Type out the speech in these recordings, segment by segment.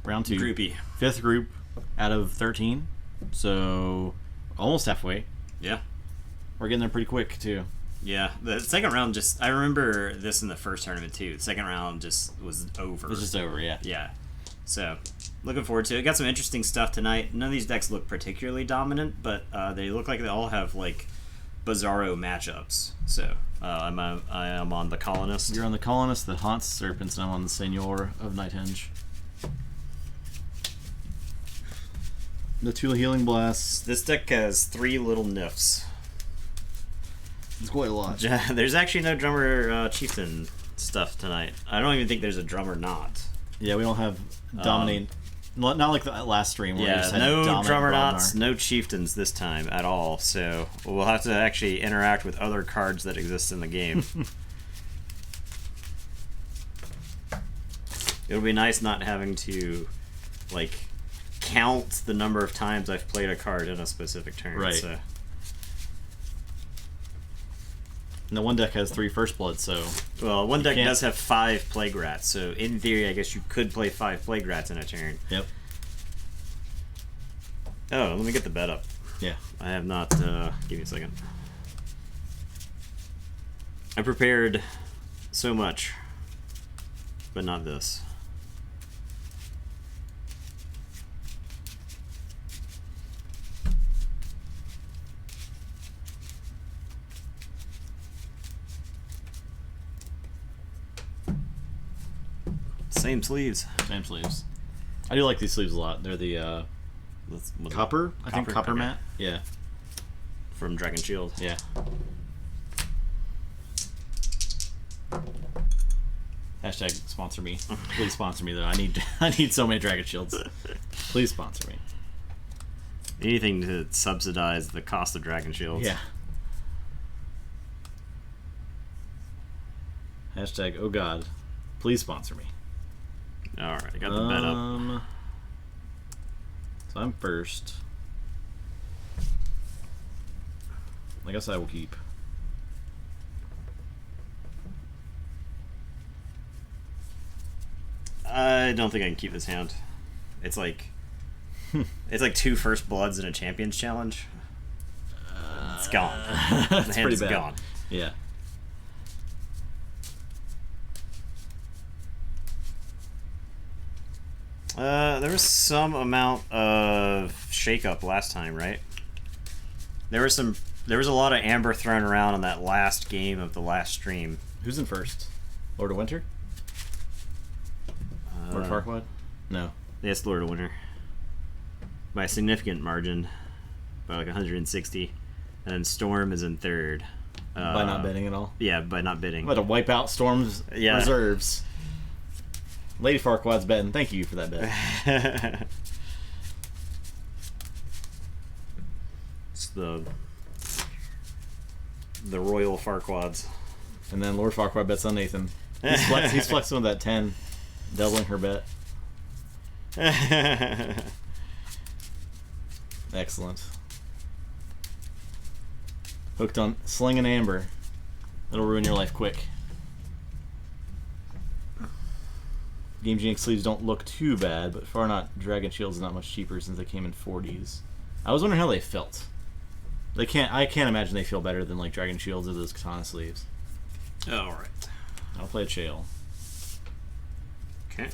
round 2. Groupie. 5th group out of 13. So almost halfway. Yeah. We're getting there pretty quick too. Yeah, the second round I remember this in the first tournament too. The second round just was over. It was just over, yeah. Yeah. So, looking forward to it. Got some interesting stuff tonight. None of these decks look particularly dominant, but they look like they all have like bizarro matchups. So, I am on the Colonist. You're on the Colonist that haunts serpents, and I'm on the Seigneur of Nighthenge. The 2 healing blasts. This deck has 3 little nifs. It's quite a lot. There's actually no drummer chieftain stuff tonight. I don't even think there's a drummer not. Yeah, we don't have dominate. Not like the last stream where we just had no drummer Bromnar. knots, no chieftains this time at all. So we'll have to actually interact with other cards that exist in the game. It'll be nice not having to like count the number of times I've played a card in a specific turn. Right. So. And the one deck has 3 First Blood, so... Well, one deck does have 5 Plague Rats, so in theory, I guess you could play 5 Plague Rats in a turn. Yep. Oh, let me get the bet up. Yeah. I have not... give me a second. I prepared so much, but not this. Same sleeves. Same sleeves. I do like these sleeves a lot. They're the copper? I think copper okay. matte. Yeah. From Dragon Shield. Yeah. Hashtag sponsor me. Please sponsor me though. I need so many Dragon Shields. Please sponsor me. Anything to subsidize the cost of Dragon Shields. Yeah. Hashtag oh god. Please sponsor me. Alright, I got the bet up. So I'm first. I guess I will keep. I don't think I can keep this hand. It's like it's like 2 First Bloods in a Champions Challenge. It's gone. The That's pretty hand's bad. gone. Yeah. There was some amount of shakeup last time, right? There was a lot of amber thrown around on that last game of the last stream. Who's in first? Lord of Winter? Lord Farquaad? No. Yes, Lord of Winter. By a significant margin. By like 160. And then Storm is in third. By not bidding at all? Yeah, by not bidding. I'm about to wipe out Storm's reserves. Lady Farquaad's betting. Thank you for that bet. It's the Royal Farquads. And then Lord Farquaad bets on Nathan. He's flexing with that 10, doubling her bet. Excellent. Hooked on Sling and Amber. That'll ruin your life quick. Game Genie sleeves don't look too bad, but far not. Dragon Shields is not much cheaper since they came in 40s. I was wondering how they felt. I can't imagine they feel better than like Dragon Shields or those Katana sleeves. All right. I'll play a Chael. Okay.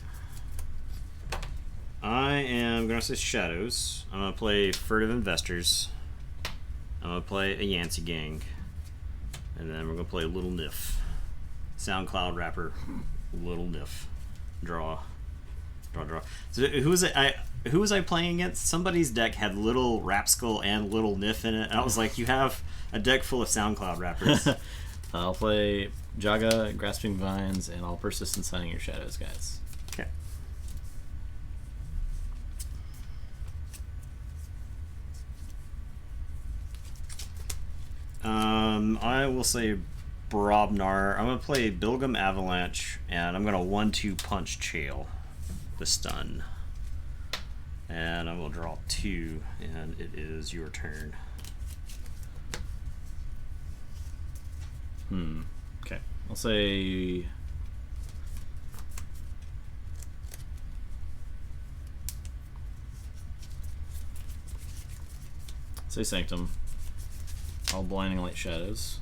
I am gonna say Shadows. I'm gonna play Furtive Investors. I'm gonna play a Yancey Gang, and then we're gonna play Little Nif. SoundCloud rapper, Little Nif. Draw. So who was I playing against? Somebody's deck had Little Rapskull and Little Nif in it, and I was like, you have a deck full of SoundCloud rappers. I'll play Jaga, Grasping Vines, and I'll persistent signing your Shadows, guys. Okay. I will say Brobnar. I'm going to play Bilgum Avalanche, and I'm going to 1-2 punch Chael, the stun. And I will draw 2, and it is your turn. Okay. I'll say... say Sanctum. I'll Blinding Light Shadows.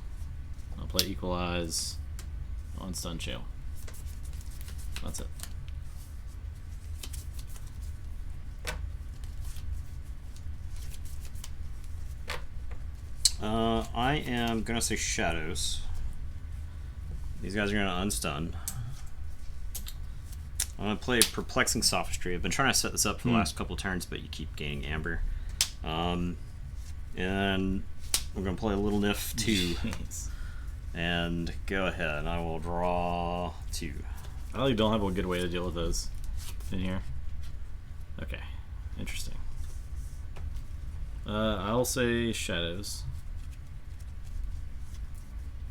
I'll play Equalize on Stun Chael. That's it. I am gonna say Shadows. These guys are gonna unstun. I'm gonna play Perplexing Sophistry. I've been trying to set this up for the last couple turns, but you keep gaining Amber. And we're gonna play a little Nif 2. Jeez. And go ahead. I will draw 2. I really don't have a good way to deal with those in here. Okay, interesting. I'll say Shadows.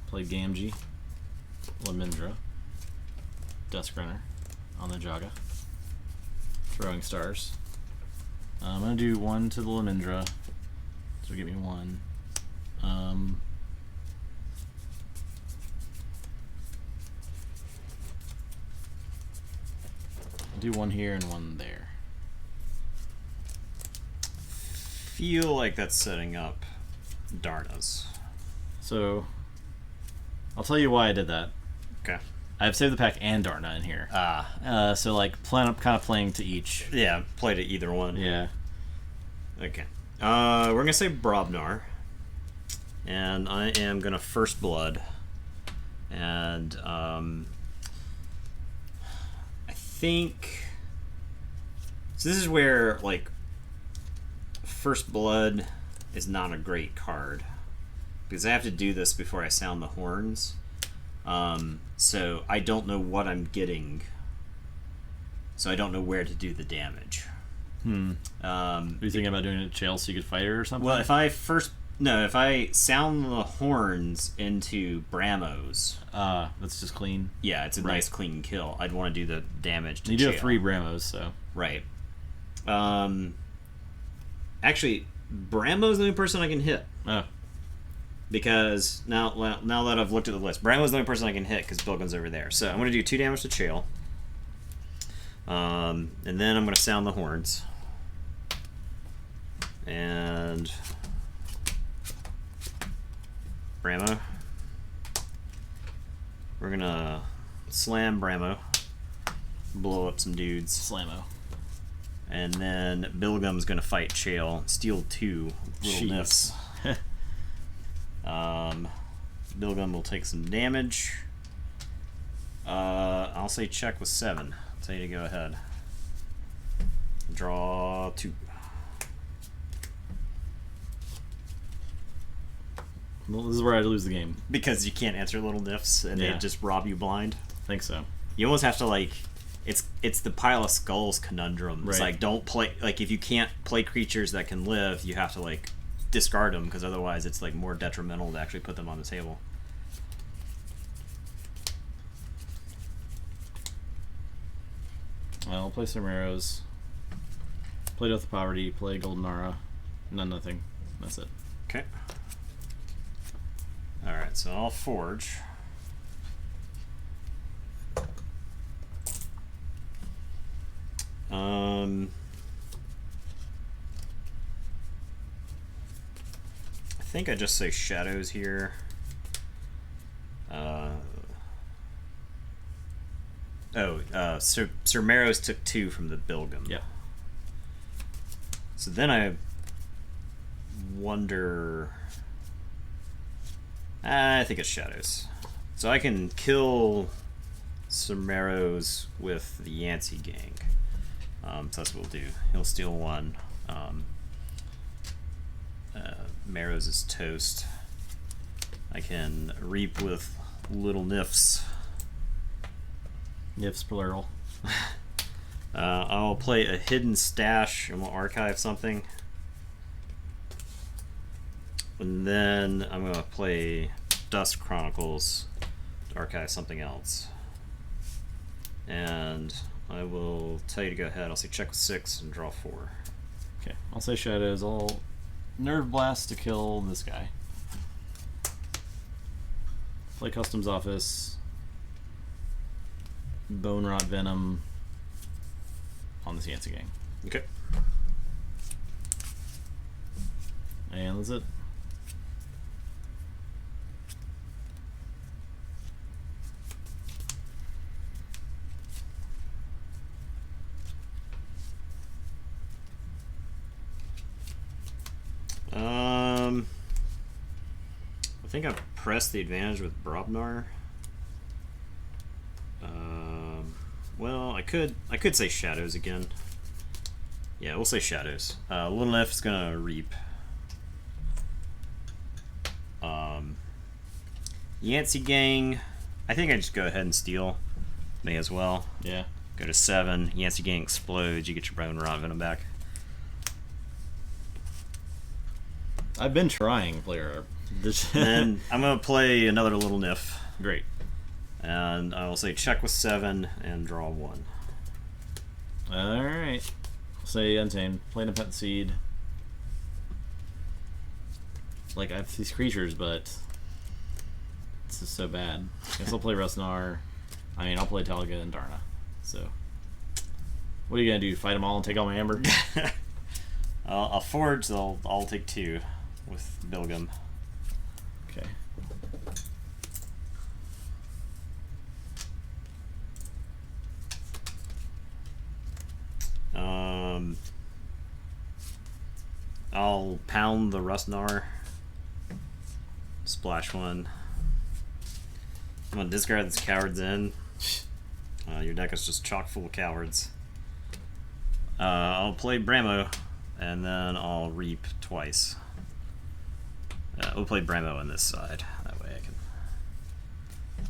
Play Gamgee, Lamindra, Duskrunner on the Jaga, Throwing Stars. I'm gonna do 1 to the Lamindra, so give me 1. I'll do 1 here and 1 there. Feel like that's setting up Darna's. So I'll tell you why I did that. Okay. I have Save the Pack and Darna in here. So like kind of playing to each. Yeah, play to either one. Yeah. Okay. We're gonna say Brobnar, and I am gonna First Blood, and I think so. This is where like First Blood is not a great card because I have to do this before I sound the horns. So I don't know what I'm getting. So I don't know where to do the damage. Are you thinking about doing it at Chael so you could fight her or something? Well, if I sound the horns into Bramos, that's just clean. yeah, it's a nice clean kill. I'd want to do the damage to You do Chael. have 3 Bramos, so Right. Actually, Bramo's the only person I can hit. oh, Because now that I've looked at the list, Bramo's the only person I can hit because Bilgun's over there. So I'm going to do 2 damage to Chael. And then I'm going to sound the horns. And Bramo. We're going to slam Bramo. Blow up some dudes. Slammo. And then Bilgum's going to fight Chael. Steal 2 little nifs. Bilgum will take some damage. I'll say check with 7. I'll tell you to go ahead. Draw 2. Well, this is where I lose the game. Because you can't answer little nifs and they just rob you blind. I think so. You almost have to like it's the pile of skulls conundrum. It's like don't play like if you can't play creatures that can live, you have to like discard them because otherwise it's like more detrimental to actually put them on the table. I'll play some arrows. Play Death of Poverty. Play Goldenara. Nothing. That's it. Okay. Alright, so I'll forge. I think I just say shadows here. Sir Maros took 2 from the Bilgum. Yeah. So then I wonder. I think it's shadows. So I can kill Sir Maros with the Yancey gang. So that's what we'll do. He'll steal 1. Maros is toast. I can reap with little nifs. Nifs plural. I'll play a hidden stash and we'll archive something. And then I'm going to play Dust Chronicles to archive something else. And I will tell you to go ahead. I'll say check with 6 and draw 4. Okay, I'll say shadows. I'll Nerve Blast to kill this guy. Play Customs Office. Bone Rot Venom on this Yancey gang. Okay. And that's it. I think I've pressed the advantage with Brobnar. Well, I could say Shadows again. Yeah, we'll say Shadows. Little F's gonna Reap. Yancey Gang. I think I just go ahead and steal. May as well. Yeah. Go to 7. Yancey Gang explodes. You get your Bone Rot Venom back. I've been trying player. And I'm gonna play another Little Nif. Great. And I will say check with 7 and draw 1. Alright. Say Untamed. Play an Pet Seed. Like, I have these creatures, but this is so bad. I guess I'll play Rustnar. I mean, I'll play Taliga and Darna. So, what are you gonna do? Fight them all and take all my Amber? I'll forge. I'll take 2 with Bilgum. Okay. I'll pound the Rustnar. Splash 1. I'm gonna discard this Coward's End. Your deck is just chock full of cowards. I'll play Bramo, and then I'll Reap twice. We'll play Bramo on this side. That way I can...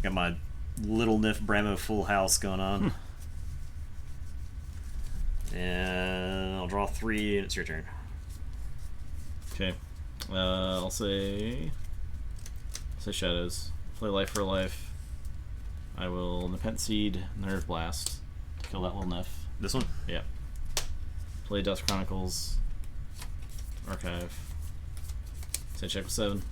Got my Little Nif Bramo full house going on. And I'll draw 3, and it's your turn. Okay. I'll say Shadows. Play Life for Life. I will Nepent Seed, Nerve Blast to kill that Little Nif. This one? Yeah. Play Dust Chronicles. Archive. Say check with 7.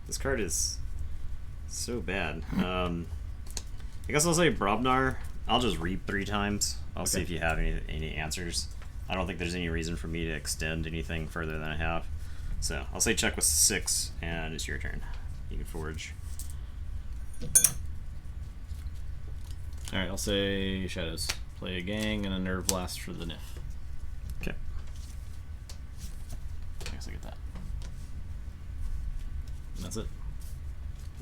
This card is so bad. I guess I'll say Brobnar. I'll just Reap 3 times. I'll see if you have any answers. I don't think there's any reason for me to extend anything further than I have. So I'll say check with 6, and it's your turn. You can forge. Alright, I'll say Shadows. Play a Gang and a Nerve Blast for the Nif. Okay. I guess I get that. And that's it.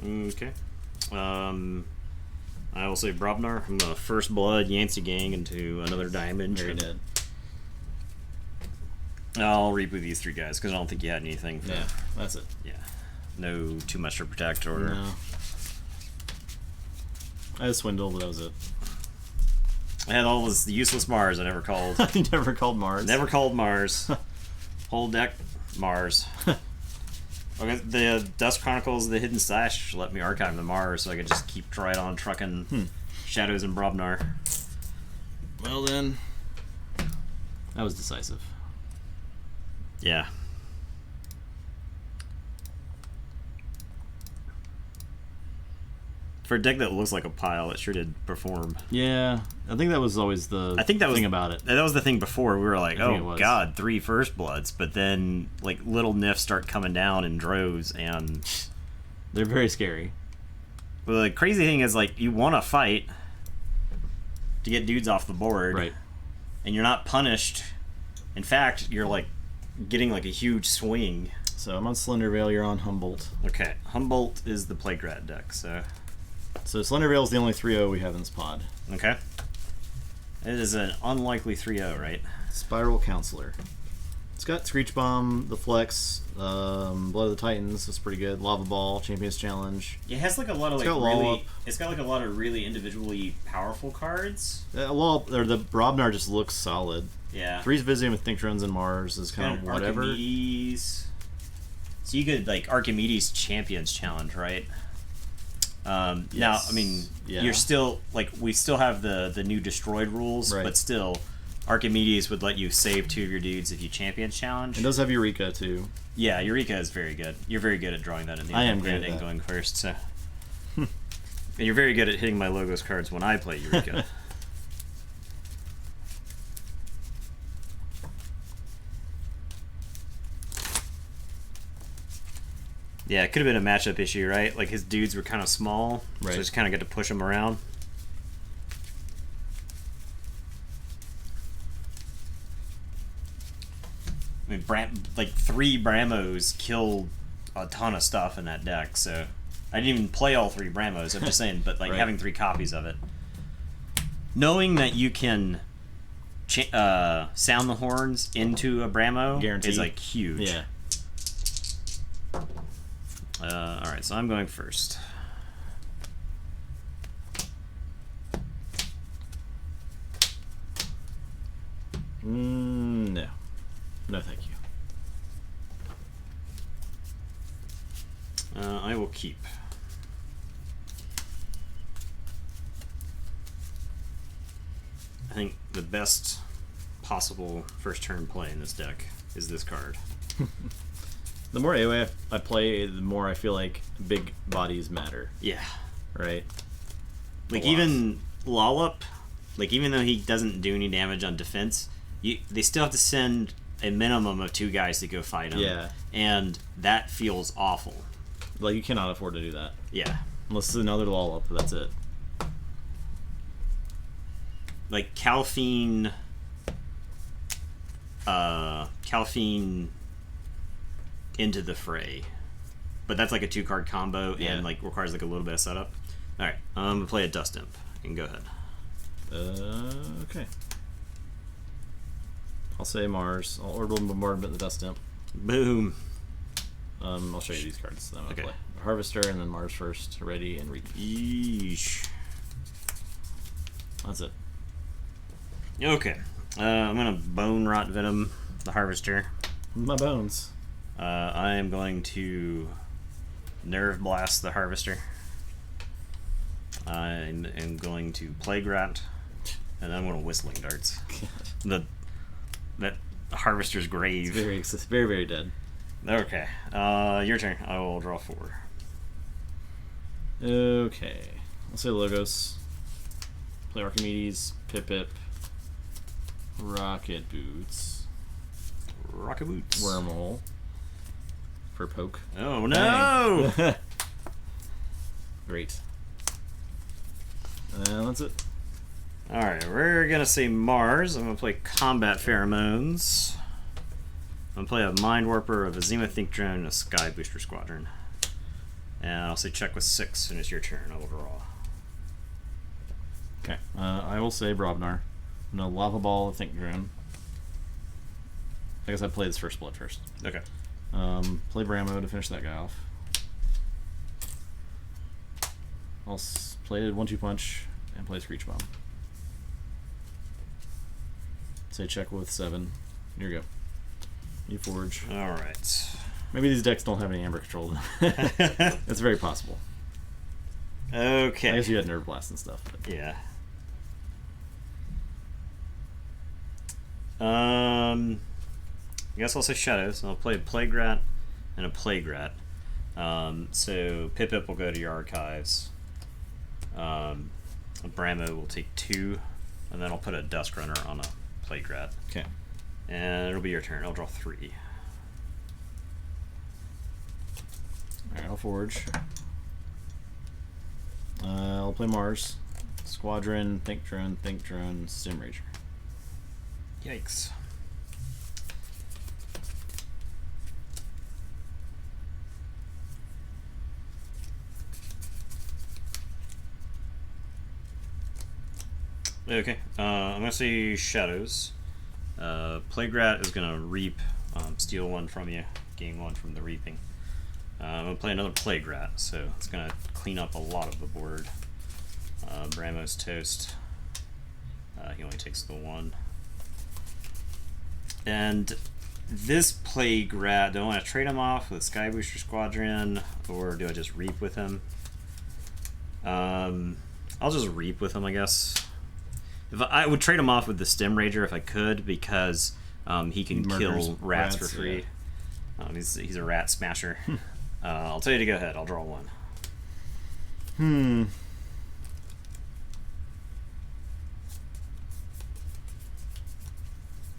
Okay. I will say Brobnar. I'm gonna First Blood Yancey Gang into another diamond. Very dead. I'll Reap with these 3 guys because I don't think you had anything. For, yeah, that's it. Yeah. No too much to protect or. No. I had Swindle, but that was it. I had all this useless Mars I never called. You never called Mars. Never called Mars. Whole deck Mars. Okay, the Dust Chronicles, the Hidden Stash, let me archive the Mars so I could just keep right on trucking Shadows and Brobnar. Well then, that was decisive. Yeah. For a deck that looks like a pile, it sure did perform. Yeah, I think that was always the thing about it. That was the thing before. We were like, oh god, 3 First Bloods. But then, like, little Nifs start coming down in droves, and... They're very scary. Well, the crazy thing is, like, you want to fight to get dudes off the board. Right. And you're not punished. In fact, you're, like, getting, like, a huge swing. So I'm on Slender Veil, you're on Humboldt. Okay, Humboldt is the Plague Rat deck, so... So Slender Veil is the only 3-0 we have in this pod. Okay. It is an unlikely 3-0, right? Spiral Counselor. It's got Screech Bomb, the Flex, Blood of the Titans, that's pretty good. Lava Ball, Champions Challenge. It has like a lot of it's got like a lot of really individually powerful cards. The Brobnar just looks solid. Yeah. 3's Visium with Think Drones and Mars is kind of whatever. Archimedes. So you could like Archimedes Champions Challenge, right? Yes. Now, I mean, you're still like we still have the new destroyed rules, right. but still, Archimedes would let you save 2 of your dudes if you champion challenge. It does have Eureka too. Yeah, Eureka is very good. You're very good at drawing that in the I am great at and that. going first. So. And you're very good at hitting my logos cards when I play Eureka. Yeah, it could have been a matchup issue, right? Like his dudes were kind of small, right. So just kind of get to push them around. I mean, like 3 Bramos killed a ton of stuff in that deck, so I didn't even play all 3 Bramos. I'm just saying, but like right. having 3 copies of it, knowing that you can sound the horns into a Bramo Guaranteed. is like huge. Yeah. All right, so I'm going first. No. No, thank you. I will keep. I think the best possible first turn play in this deck is this card. The more AoE I play, the more I feel like big bodies matter. Yeah. Right? Like even Lollop, like even though he doesn't do any damage on defense, they still have to send a minimum of 2 guys to go fight him. Yeah. And that feels awful. Like, you cannot afford to do that. Yeah. Unless it's another Lollop, that's it. Like Calphine into the fray, but that's like a 2-card combo and like requires like a little bit of setup. All right, I'm gonna play a Dust Imp. You can go ahead. Okay. I'll say Mars. I'll orbital bombardment the Dust Imp. Boom. I'll show you these cards. Then I'm gonna Okay. play Harvester and then Mars first, ready and reap. Yeesh. That's it. Okay. I'm gonna Bone Rot Venom the Harvester. My bones. I am going to Nerve Blast the Harvester. I am going to Plague Rat, and then I'm going to Whistling Darts. That Harvester's grave. It's very, very dead. Okay. Your turn. I will draw 4. Okay. I'll say Logos. Play Archimedes, Pip, Rocket Boots, Rocket Boots. Wormhole for poke. Oh no! Bang. Great. And that's it. Alright, we're gonna say Mars. I'm gonna play Combat Pheromones. I'm gonna play a Mind Warper, a Vizima Think Drone, and a Sky Booster Squadron. And I'll say check with 6, and it's your turn. I will draw. Okay. I will say Brobnar. No Lava Ball, Think Drone. I guess I'd play this first blood first. Okay. Play Bramo to finish that guy off. I'll play 1-2 punch and play Screech Bomb. Say check with 7. Here you go. Keyforge. Alright. Maybe these decks don't have any Amber control in them. It's very possible. Okay. I guess you had Nerve Blast and stuff. But. Yeah. I guess I'll say Shadows. I'll play a Plague Rat and a Plague Rat. So Pip will go to your archives. Bramo will take 2, and then I'll put a Dusk Runner on a Plague Rat. Okay. And it'll be your turn. I'll draw 3. Alright, I'll Forge. I'll play Mars. Squadron, Think Drone, Sim Rager. Yikes. Okay, I'm gonna say Shadows. Plague Rat is gonna reap, steal 1 from you, gain 1 from the reaping. I'm gonna play another Plague Rat, so it's gonna clean up a lot of the board. Bramo's toast. He only takes the 1. And this Plague Rat, do I want to trade him off with Sky Booster Squadron, or do I just reap with him? I'll just reap with him, I guess. If I would trade him off with the Stem Rager if I could, because he can kill rats for free. Yeah. He's a rat smasher. I'll tell you to go ahead. I'll draw one.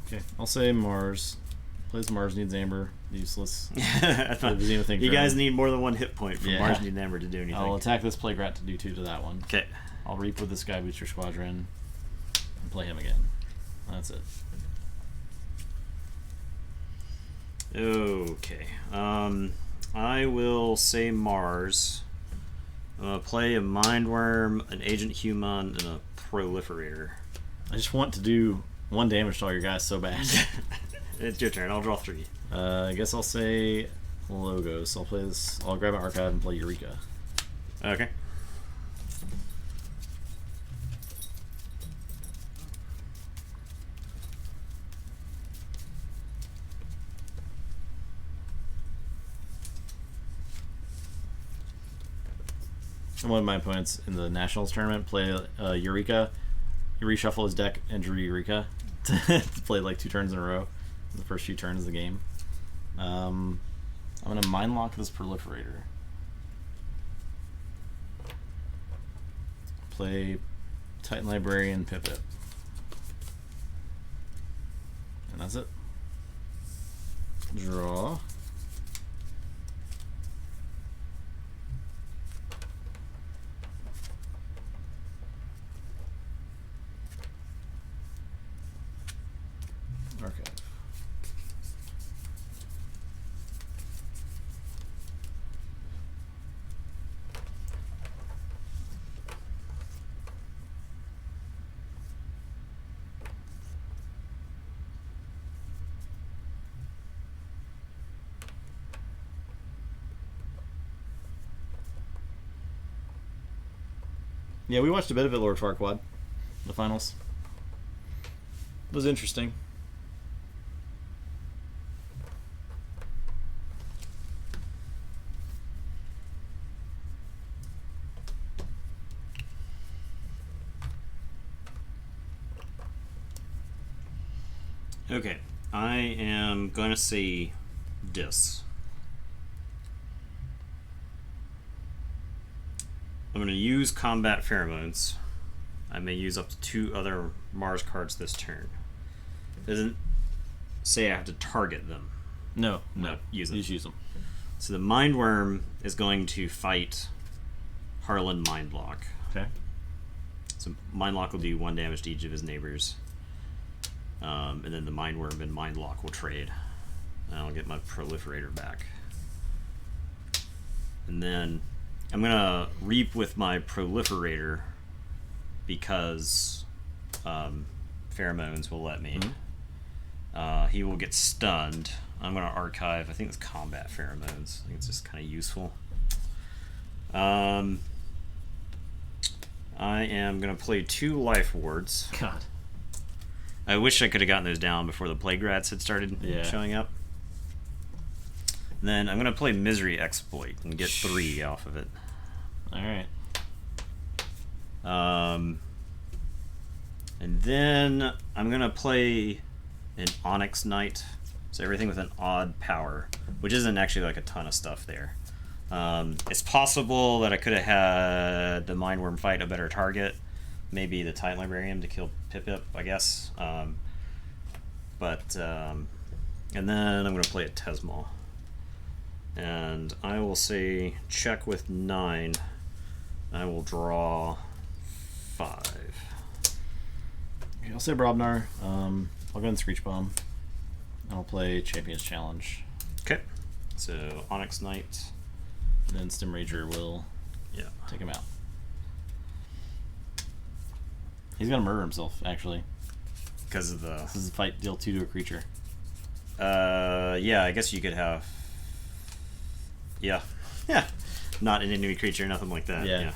Okay, I'll say Mars. Plays Mars needs Amber. Useless. I thought you guys need more than one hit point for Mars needs Amber to do anything. I'll attack this Plague Rat to do 2 to that one. Okay. I'll Reap with the Sky Booster Squadron and play him again. That's it. Okay. I will say Mars. I'm going to play a Mindworm, an Agent Human, and a Proliferator. I just want to do 1 damage to all your guys so bad. It's your turn. I'll draw 3. I guess I'll say Logos. I'll play this. I'll grab an Archive and play Eureka. Okay. One of my opponents in the Nationals tournament play Eureka. You reshuffle his deck and drew Eureka to play like 2 turns in a row. The first few turns of the game. I'm going to Mind Lock this Proliferator. Play Titan Librarian Pipit. And that's it. Draw. Archive. Yeah, we watched a bit of it, Lord Farquaad. The finals. It was interesting. Okay, I am going to say Dis. I'm going to use Combat Pheromones. I may use up to 2 other Mars cards this turn. It doesn't say I have to target them. No. Use them. Just use them. So the Mindworm is going to fight Harlan Mindlock. Okay. So Mindlock will do 1 damage to each of his neighbors. And then the Mindworm and Mindlock will trade. And I'll get my Proliferator back. And then I'm going to Reap with my Proliferator because Pheromones will let me. Mm-hmm. He will get stunned. I'm going to Archive. I think it's Combat Pheromones. I think it's just kind of useful. I am going to play 2 Life Wards. God. I wish I could have gotten those down before the Plague Rats had started showing up. And then I'm going to play Misery Exploit and get 3 off of it. Alright. And then I'm going to play an Onyx Knight. So everything with an odd power, which isn't actually like a ton of stuff there. It's possible that I could have had the Mindworm fight a better target. Maybe the Titan Librarian to kill Pip, I guess. And then I'm going to play a Tesmal. And I will say check with 9. I will draw 5. Okay, I'll say Brobnar. I'll go in Screech Bomb. I'll play Champion's Challenge. Okay. So Onyx Knight. And then Stem Rager will take him out. He's gonna murder himself, actually. Because of the... This is a fight, deal 2 to a creature. Yeah, I guess you could have... Yeah. Not an enemy creature, nothing like that. Yeah.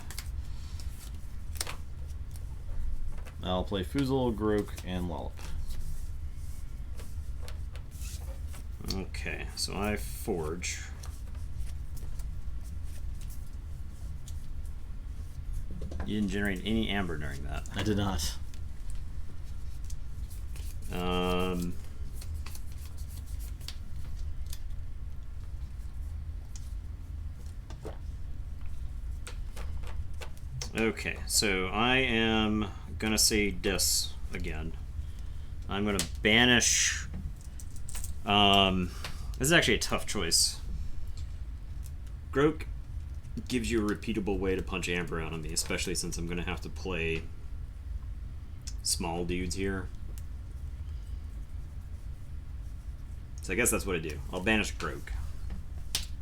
I'll play Foozle, Grok, and Wallop. Okay, so I Forge. You didn't generate any amber during that. I did not. Okay, so I am gonna say this again. I'm gonna banish. This is actually a tough choice. Groke gives you a repeatable way to punch Amber out on me, especially since I'm gonna have to play small dudes here. So I guess that's what I do. I'll banish Groke.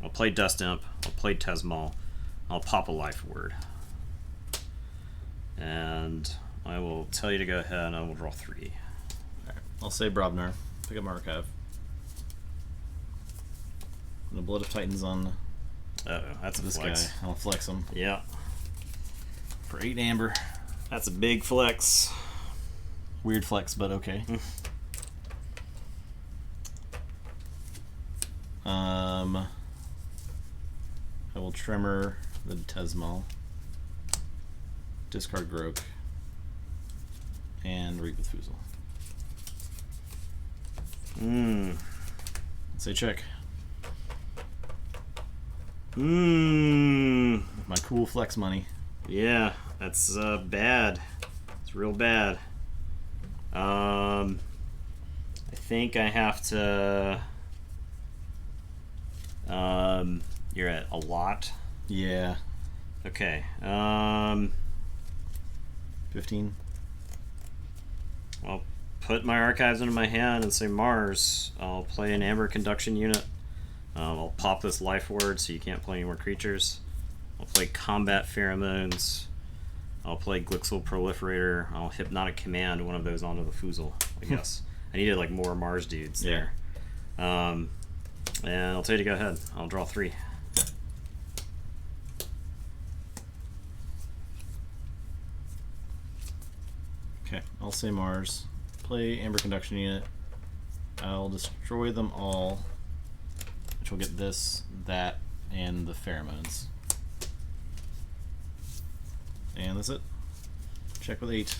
I'll play Dust Imp. I'll play Tesmal. I'll pop a life word. And I will tell you to go ahead and I will draw 3. Alright, I'll say Brobnar. Pick up my archive. The Blood of Titans on that's a this flex. guy. I'll flex him. Yeah. For 8 amber. That's a big flex. Weird flex, but okay. I will Tremor the Tesmal. Discard Groke. And Reap with Foozle. Say check. With my cool flex money. Yeah, that's bad. It's real bad. I think I have to. You're at a lot. Yeah. Okay. 15. I'll put my archives into my hand and say Mars. I'll play an Amber Conduction unit. I'll pop this life word so you can't play any more creatures. I'll play Combat Pheromones. I'll play Glixel Proliferator. I'll Hypnotic Command one of those onto the Foozle, I guess. I needed like more Mars dudes there. And I'll tell you to go ahead. I'll draw 3. Okay, I'll say Mars. Play Amber Conduction unit. I'll destroy them all, which will get this, that, and the pheromones. And that's it. Check with 8.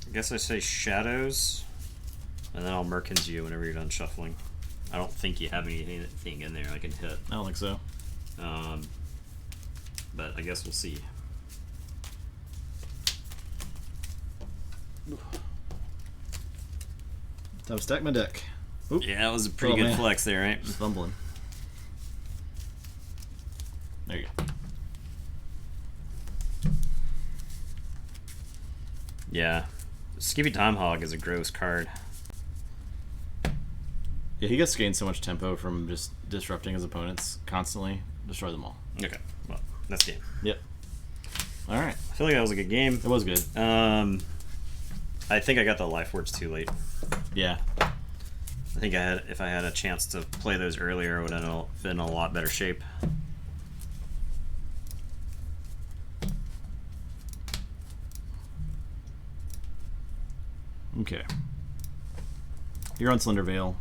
I guess I say Shadows, and then I'll Merkins you whenever you're done shuffling. I don't think you have anything in there I can hit. I don't think so. But I guess we'll see. Time to stack my deck. Oop. Yeah, that was a pretty good flex there, right? Just fumbling. There you go. Yeah. Skippy Time Hog is a gross card. Yeah, he gets to gain so much tempo from just disrupting his opponents constantly. Destroy them all. Okay, well, that's game. Yep. All right. I feel like that was a good game. It was good. I think I got the life words too late. Yeah. I think if I had a chance to play those earlier, I would have been in a lot better shape. Okay. You're on Slender Veil.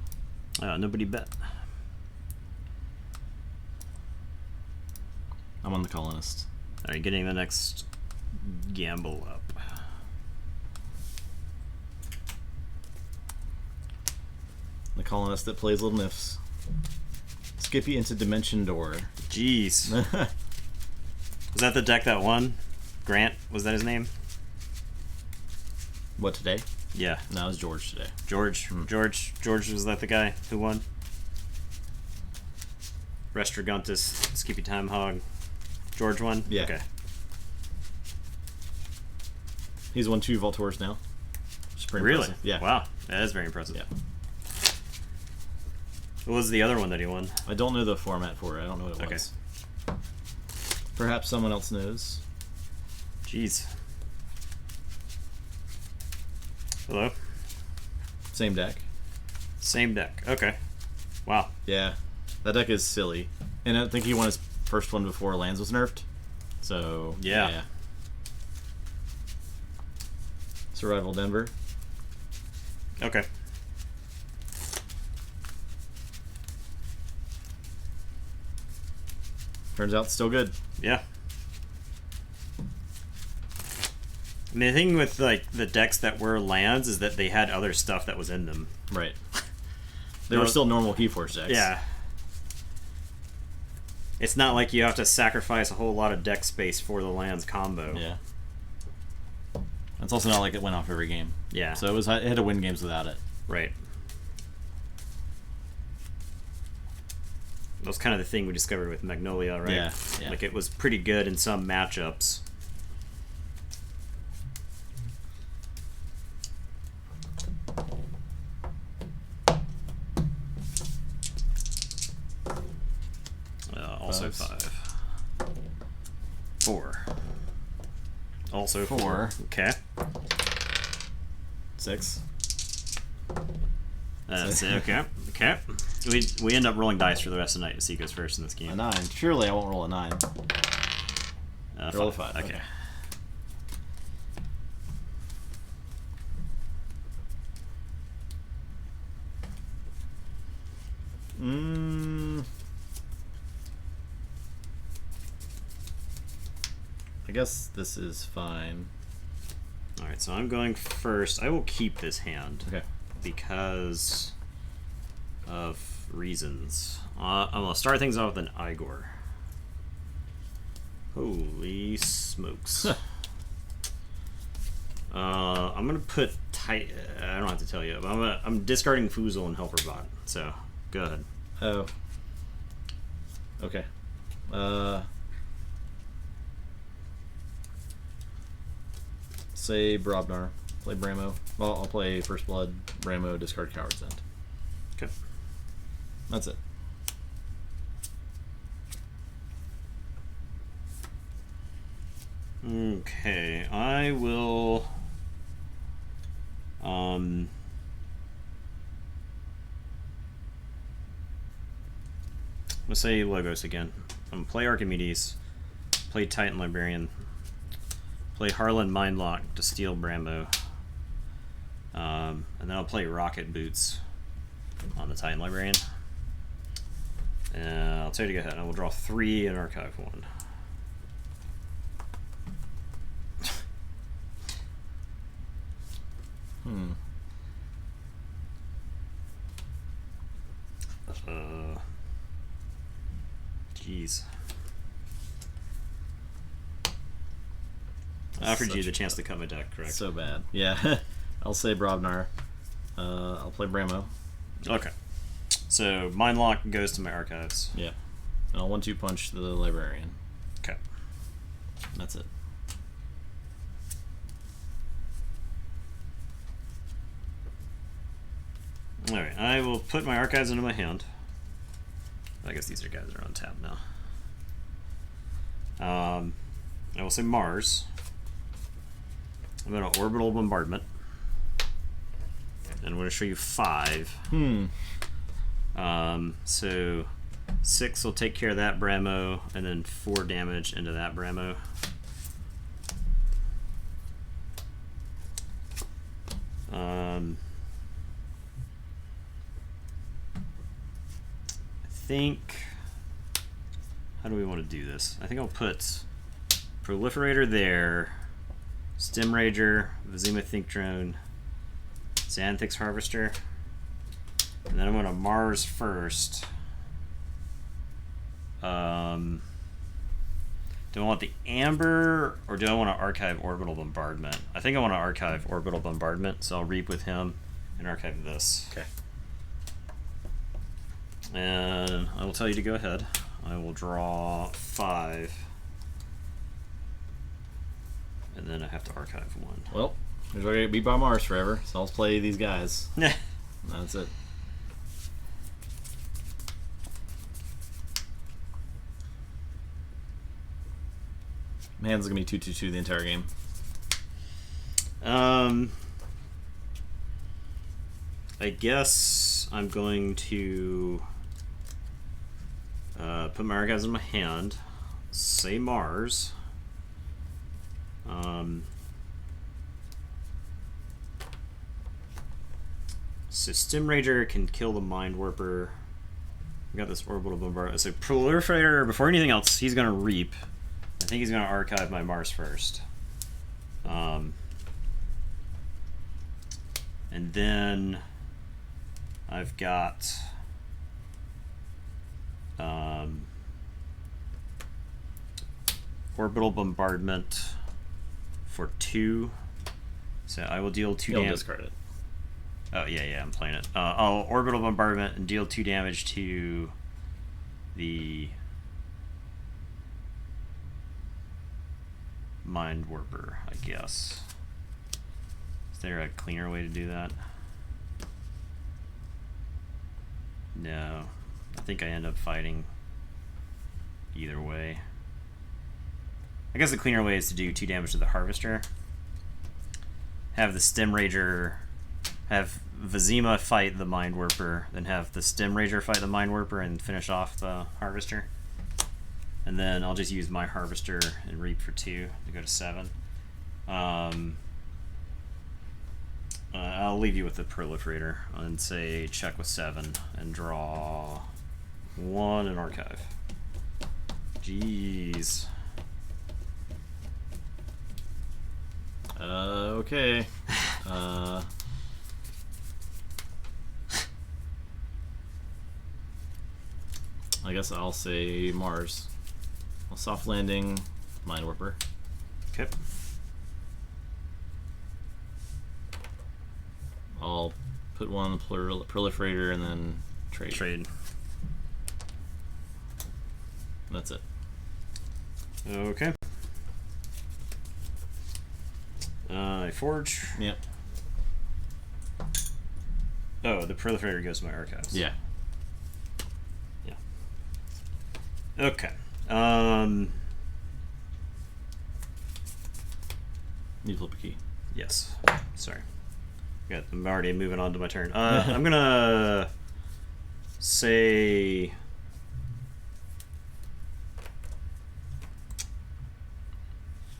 Nobody bet. I'm on the Colonist. Alright, getting the next gamble up. The Colonist that plays Little Nifs. Skippy into Dimension Door. Jeez. Was that the deck that won? Grant, was that his name? What, today? Yeah. No, it was George today. George. George, was that the guy who won? Restraguntus, Skippy Time Hog. George won? Yeah. Okay. He's won 2 Voltors now. Which is pretty Really? impressive. Yeah. Wow. That is very impressive. Yeah. What was the other one that he won? I don't know the format for it. I don't know what it was. Perhaps someone else knows. Jeez. Hello? Same deck. Same deck. Okay. Wow. Yeah. That deck is silly. And I think he won his first one before Lands was nerfed. So, yeah. Survival Denver. Okay. Turns out still good. Yeah. I mean, the thing with like the decks that were lands is that they had other stuff that was in them. Right. They were still normal Keyforge decks. Yeah. It's not like you have to sacrifice a whole lot of deck space for the lands combo. Yeah. It's also not like it went off every game. Yeah. So it had to win games without it. Right. That was kind of the thing we discovered with Magnolia, right? Yeah. Yeah. Like it was pretty good in some matchups. Also 5. 4. Also 4. Okay. 6. That's it. Okay. Okay. We end up rolling dice for the rest of the night to see who goes first in this game. A 9. Surely I won't roll a 9. Roll a 5. Okay. I guess this is fine. Alright, so I'm going first. I will keep this hand. Okay. Because of reasons. I'm going to start things off with an Igor. Holy smokes. I'm going to put tight... I don't have to tell you, but I'm discarding Foozle and Helperbot. So, go ahead. Oh. Okay. Say Brobnar. Play Bramo. Well, I'll play First Blood, Bramo, discard Coward's End. Okay. That's it. Okay, I will... Let's say Logos again. I'm gonna play Archimedes, play Titan Librarian, play Harlan Mindlock to steal Brambo, and then I'll play Rocket Boots on the Titan Librarian. And I'll tell you to go ahead. I will draw 3 and archive 1. Jeez. I offered you the chance to cut my deck, correct? So bad. Yeah. I'll say Brobnar. I'll play Bramo. Okay. So Mindlock goes to my archives. Yeah. And I'll 1-2 punch the Librarian. Okay. That's it. Alright, I will put my archives into my hand. I guess these guys are on tap now. I will say Mars. I'm going to Orbital Bombardment. And I'm going to show you 5. So 6 will take care of that Bramo, and then 4 damage into that Bramo. I think... How do we want to do this? I think I'll put Proliferator there, Stem Rager, Vizima Think Drone, Xanthix Harvester, and then I'm going to Mars first. Do I want the Amber, or do I want to archive Orbital Bombardment? I think I want to archive Orbital Bombardment, so I'll reap with him and archive this. Okay. And I will tell you to go ahead. I will draw 5. And then I have to archive 1. Well, there's already get beat by Mars forever, so I'll play these guys. That's it. Man's gonna be 2-2-2 the entire game. I guess I'm going to put my archives in my hand, say Mars. So Stem Rager can kill the Mind Warper. We got this Orbital Bombardment. So Proliferator, before anything else, he's going to reap. I think he's going to archive my Mars first. And then I've got Orbital Bombardment for 2. So I will deal 2 You'll damage. discard it. Oh, yeah, I'm playing it. I'll Orbital Bombardment and deal 2 damage to the Mind Warper, I guess. Is there a cleaner way to do that? No. I think I end up fighting either way. I guess the cleaner way is to do 2 damage to the Harvester. Have the Stem Rager... Have Vizima fight the Mind Warper, then have the Stem Rager fight the Mind Warper and finish off the Harvester. And then I'll just use my Harvester and Reap for 2 to go to 7. I'll leave you with the Proliferator and say check with 7 and draw 1 and archive. Jeez. Okay. I guess I'll say Mars. I'll soft landing Mind Warper. Okay. I'll put one on the Proliferator and then trade. Trade. That's it. Okay. I forge. Yep. Oh, the Proliferator goes to my archives. Yeah. Yeah. Okay. Need to flip a key. Yes. Sorry. I'm already moving on to my turn. I'm gonna say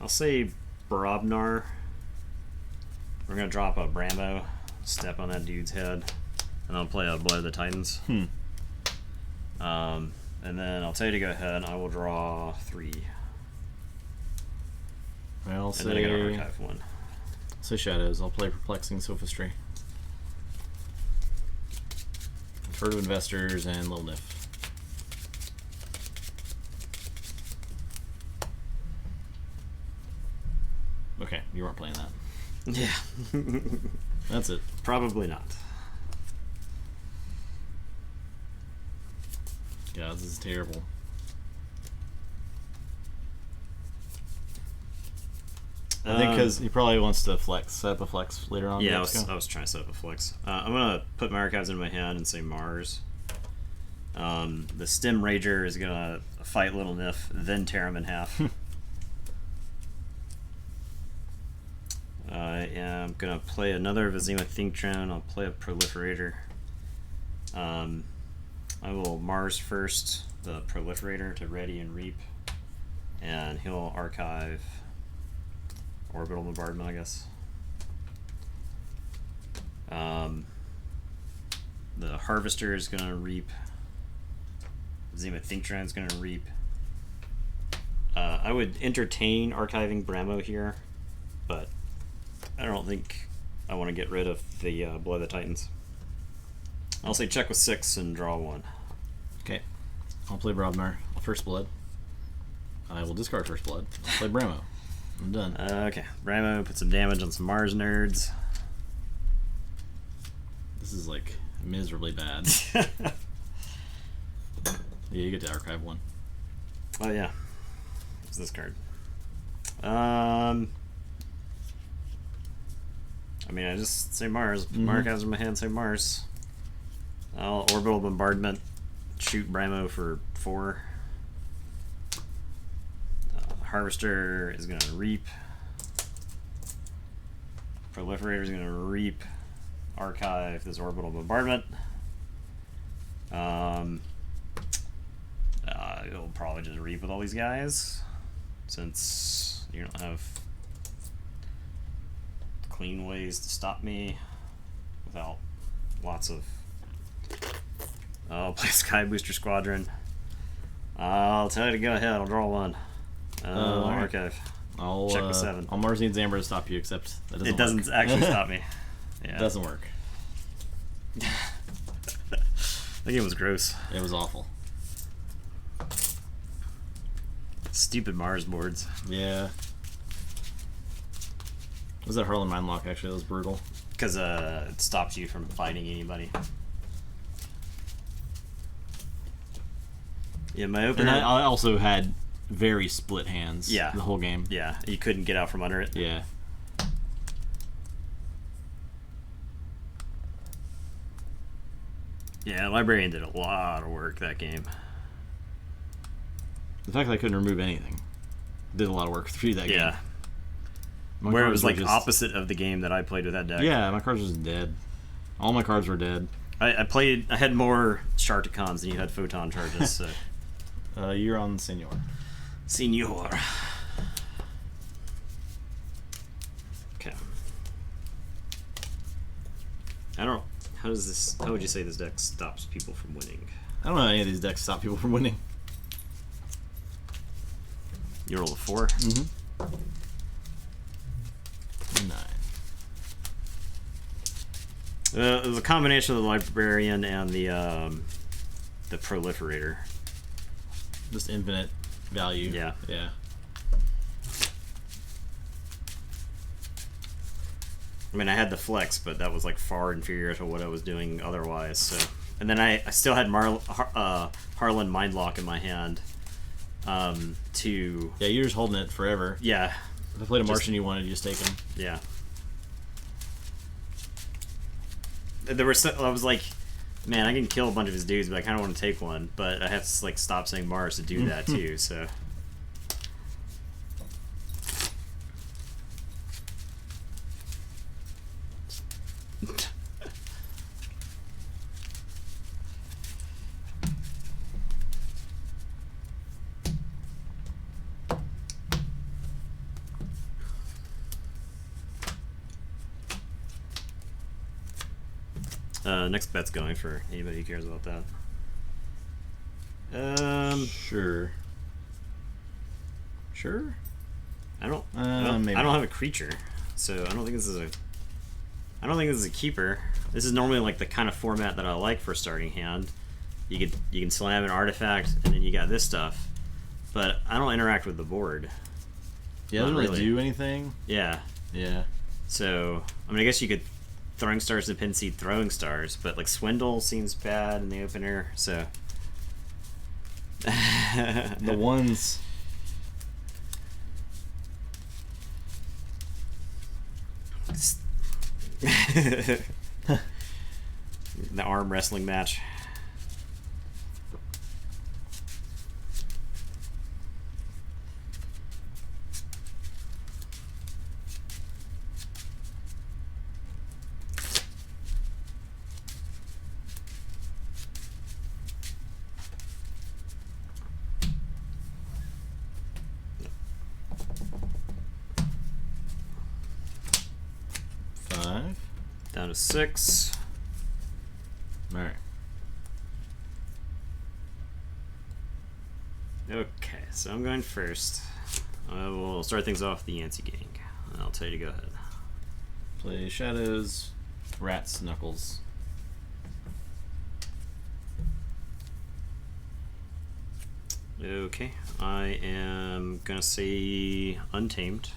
I'll say Brobnar. We're gonna drop a Brambo, step on that dude's head, and I'll play a Blood of the Titans. And then I'll tell you to go ahead. I will draw 3. I'll And then I gotta archive 1. say Shadows. I'll play Perplexing Sophistry. Furtive Investors and Lil Nif. Okay, you weren't playing that. Yeah. That's it. Probably not. Yeah, this is terrible. I think because he probably wants to set up a flex later on. Yeah, I was trying to set up a flex. I'm gonna put my archives in my hand and say Mars. The Stem Rager is gonna fight Little Nif, then tear him in half. I'm gonna play another Vizima Think Drone. I'll play a Proliferator. I will Mars first the Proliferator to ready and reap, and he'll archive Orbital Bombardment, I guess. The Harvester is gonna reap. Vizima Think Drone is gonna reap. I would entertain archiving Bramo here, but I don't think I want to get rid of the Blood of the Titans. I'll say check with 6 and draw 1. Okay. I'll play Brobnar. First Blood. I will discard First Blood. I'll play Bramo. I'm done. Okay. Bramo, put some damage on some Mars nerds. This is like miserably bad. Yeah, you get to archive 1. Oh yeah. What's this card? I mean, I just say Mars. Mark has in my hand, say Mars. I'll Orbital Bombardment, shoot Bramo for 4. Harvester is going to reap. Proliferator is going to reap. Archive this Orbital Bombardment. It'll probably just reap with all these guys, since you don't have clean ways to stop me without lots of... I'll play Sky Booster Squadron. I'll tell you to go ahead. I'll draw 1. Alright. Archive. I'll check with 7. I'll Mars needs Amber to stop you, except that doesn't It doesn't work. actually stop me. Yeah. It doesn't work. That game was gross. It was awful. Stupid Mars boards. Yeah. Was that Harlan Mindlock, actually? That was brutal. Because it stops you from fighting anybody. Yeah, my opener... And I also had very split hands Yeah. the whole game. Yeah, you couldn't get out from under it. Yeah. Yeah, Librarian did a lot of work that game. The fact that I couldn't remove anything did a lot of work through that game. Yeah. My Where it cards was were like just- opposite of the game that I played with that deck. Yeah, my cards were just dead. All my cards were dead. I had more Sharticons than you had Photon charges, so... You're on Senor. Senor. Okay. I don't... How would you say this deck stops people from winning? I don't know how any of these decks stop people from winning. You roll a 4? Mm-hmm. 9. It was a combination of the Librarian and the Proliferator. Just infinite value. Yeah. Yeah. I mean, I had the Flex, but that was like far inferior to what I was doing otherwise. So, and then I still had Harlan Mindlock in my hand. To Yeah, you're just holding it forever. yeah, If I played a Martian you wanted, you just take him. yeah. There were I was like, man, I can kill a bunch of his dudes, but I kind of want to take one. But I have to like stop saying Mars to do that too. So. Next bet's going for anybody who cares about that. Sure. Sure? I don't Maybe. I don't have a creature, so I don't think this is a keeper. This is normally like the kind of format that I like for starting hand. You can slam an artifact, and then you got this stuff. But I don't interact with the board. Yeah, it doesn't Not really really. do anything. Yeah. Yeah. So I mean, I guess you could throwing stars to pin seed throwing stars, but like Swindle seems bad in the opener. So The ones... the arm wrestling match. Down to 6. Alright. Okay, so I'm going first. I will start things off with the Yancey gang. And I'll tell you to go ahead. Play Shadows, Rats, Knuckles. Okay, I am gonna say Untamed.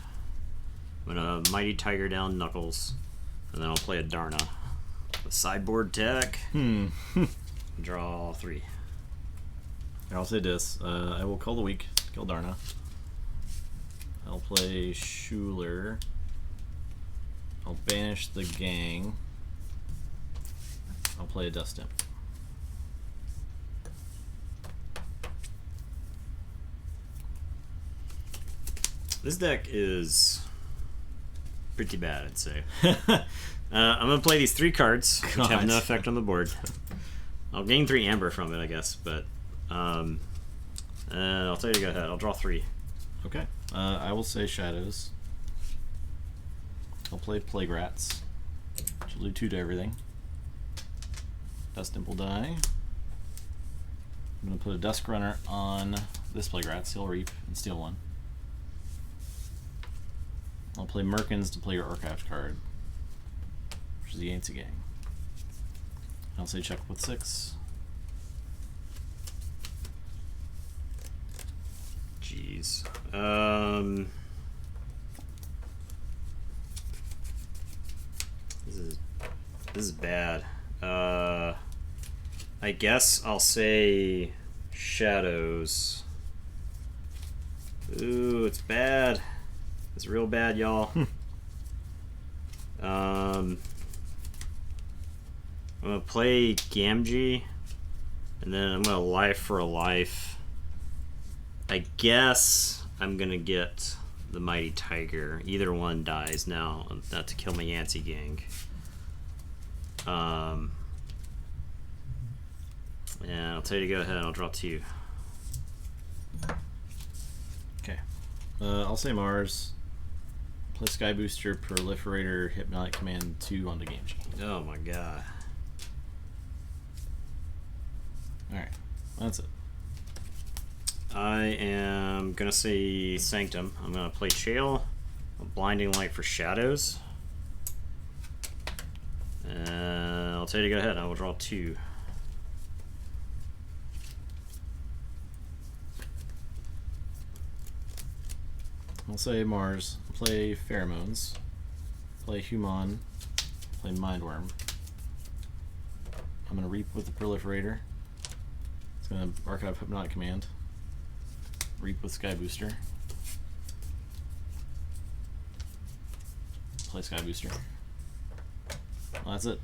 I'm gonna Mighty Tiger down Knuckles, and then I'll play a Darna. The sideboard tech. Draw 3. I'll say this. I will call the weak, kill Darna. I'll play Schuler. I'll banish the gang. I'll play a Dust Imp. This deck is pretty bad, I'd say. I'm gonna play these 3 cards, which have no effect on the board. I'll gain 3 amber from it, I guess, but I'll tell you to go ahead. I'll draw 3. Okay. I will say Shadows. I'll play Plague Rats. Which will do 2 to everything. Dust Imp will die. I'm going to put a Dusk Runner on this Plague Rat, Seal Reap, and steal 1. I'll play Merkins to play your archived card. which is the Yancey Gang. I'll say check with 6. Jeez. This is bad. I guess I'll say Shadows. Ooh, it's bad. It's real bad, y'all. I'm gonna play Gamgee, and then I'm gonna life for a life. I guess I'm gonna get the Mighty Tiger. Either one dies now, not to kill my Yancey Gang. And I'll tell you to go ahead and I'll draw 2. Okay. I'll say Mars. Play Sky Booster, Proliferator, Hypnotic Command 2 onto Gamgee. Oh my god. Alright, that's it. I am gonna say Sanctum. I'm gonna play Chael, a Blinding Light for Shadows. And I'll tell you to go ahead. I will draw 2. I'll say Mars. Play Pheromones. Play Human. Play Mindworm. I'm gonna Reap with the Proliferator. It's gonna archive Hypnotic Command. Reap with Sky Booster. Play Sky Booster. Well, that's it.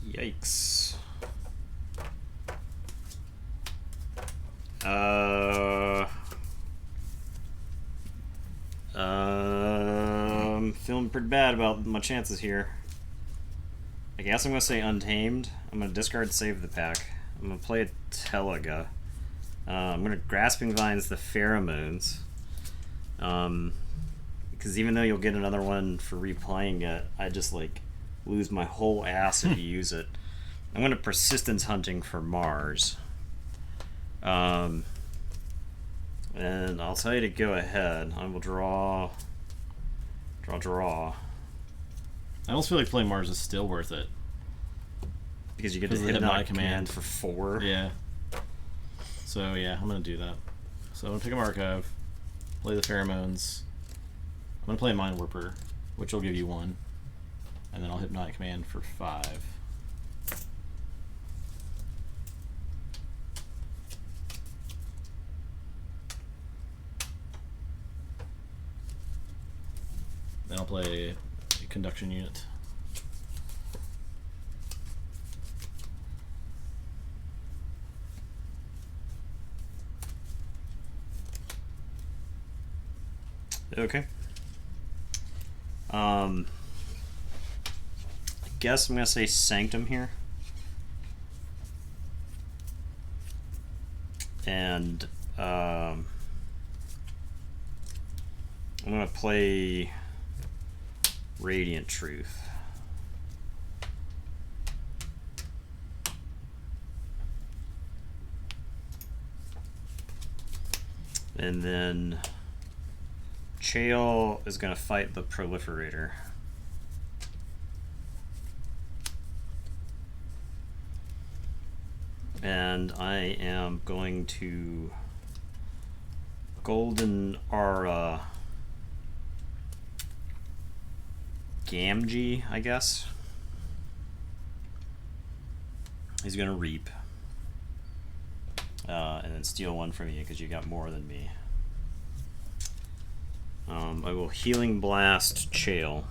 Yikes. I'm feeling pretty bad about my chances here. I guess I'm gonna say Untamed. I'm gonna discard Save the Pack. I'm gonna play a Teliga. I'm gonna Grasping Vines the Pheromones. Because even though you'll get another one for replaying it, I just like lose my whole ass if you use it. I'm gonna Persistence Hunting for Mars. And I'll tell you to go ahead. I will draw. I almost feel like playing Mars is still worth it. Because you get the Because of the Hypnotic Hypnotic Command Command. for 4. Yeah. So yeah, I'm gonna do that. So I'm gonna pick up Archive, play the Pheromones. I'm gonna play Mind Warper, which will give you 1, and then I'll Hypnotic Command for 5. Then I'll play a Conduction Unit. Okay. I guess I'm gonna say Sanctum here. And I'm gonna play Radiant Truth. And then Chael is going to fight the Proliferator. And I am going to Golden Aura Gamgee, I guess. He's going to Reap. And then steal 1 from you because you got more than me. I will Healing Blast Chael.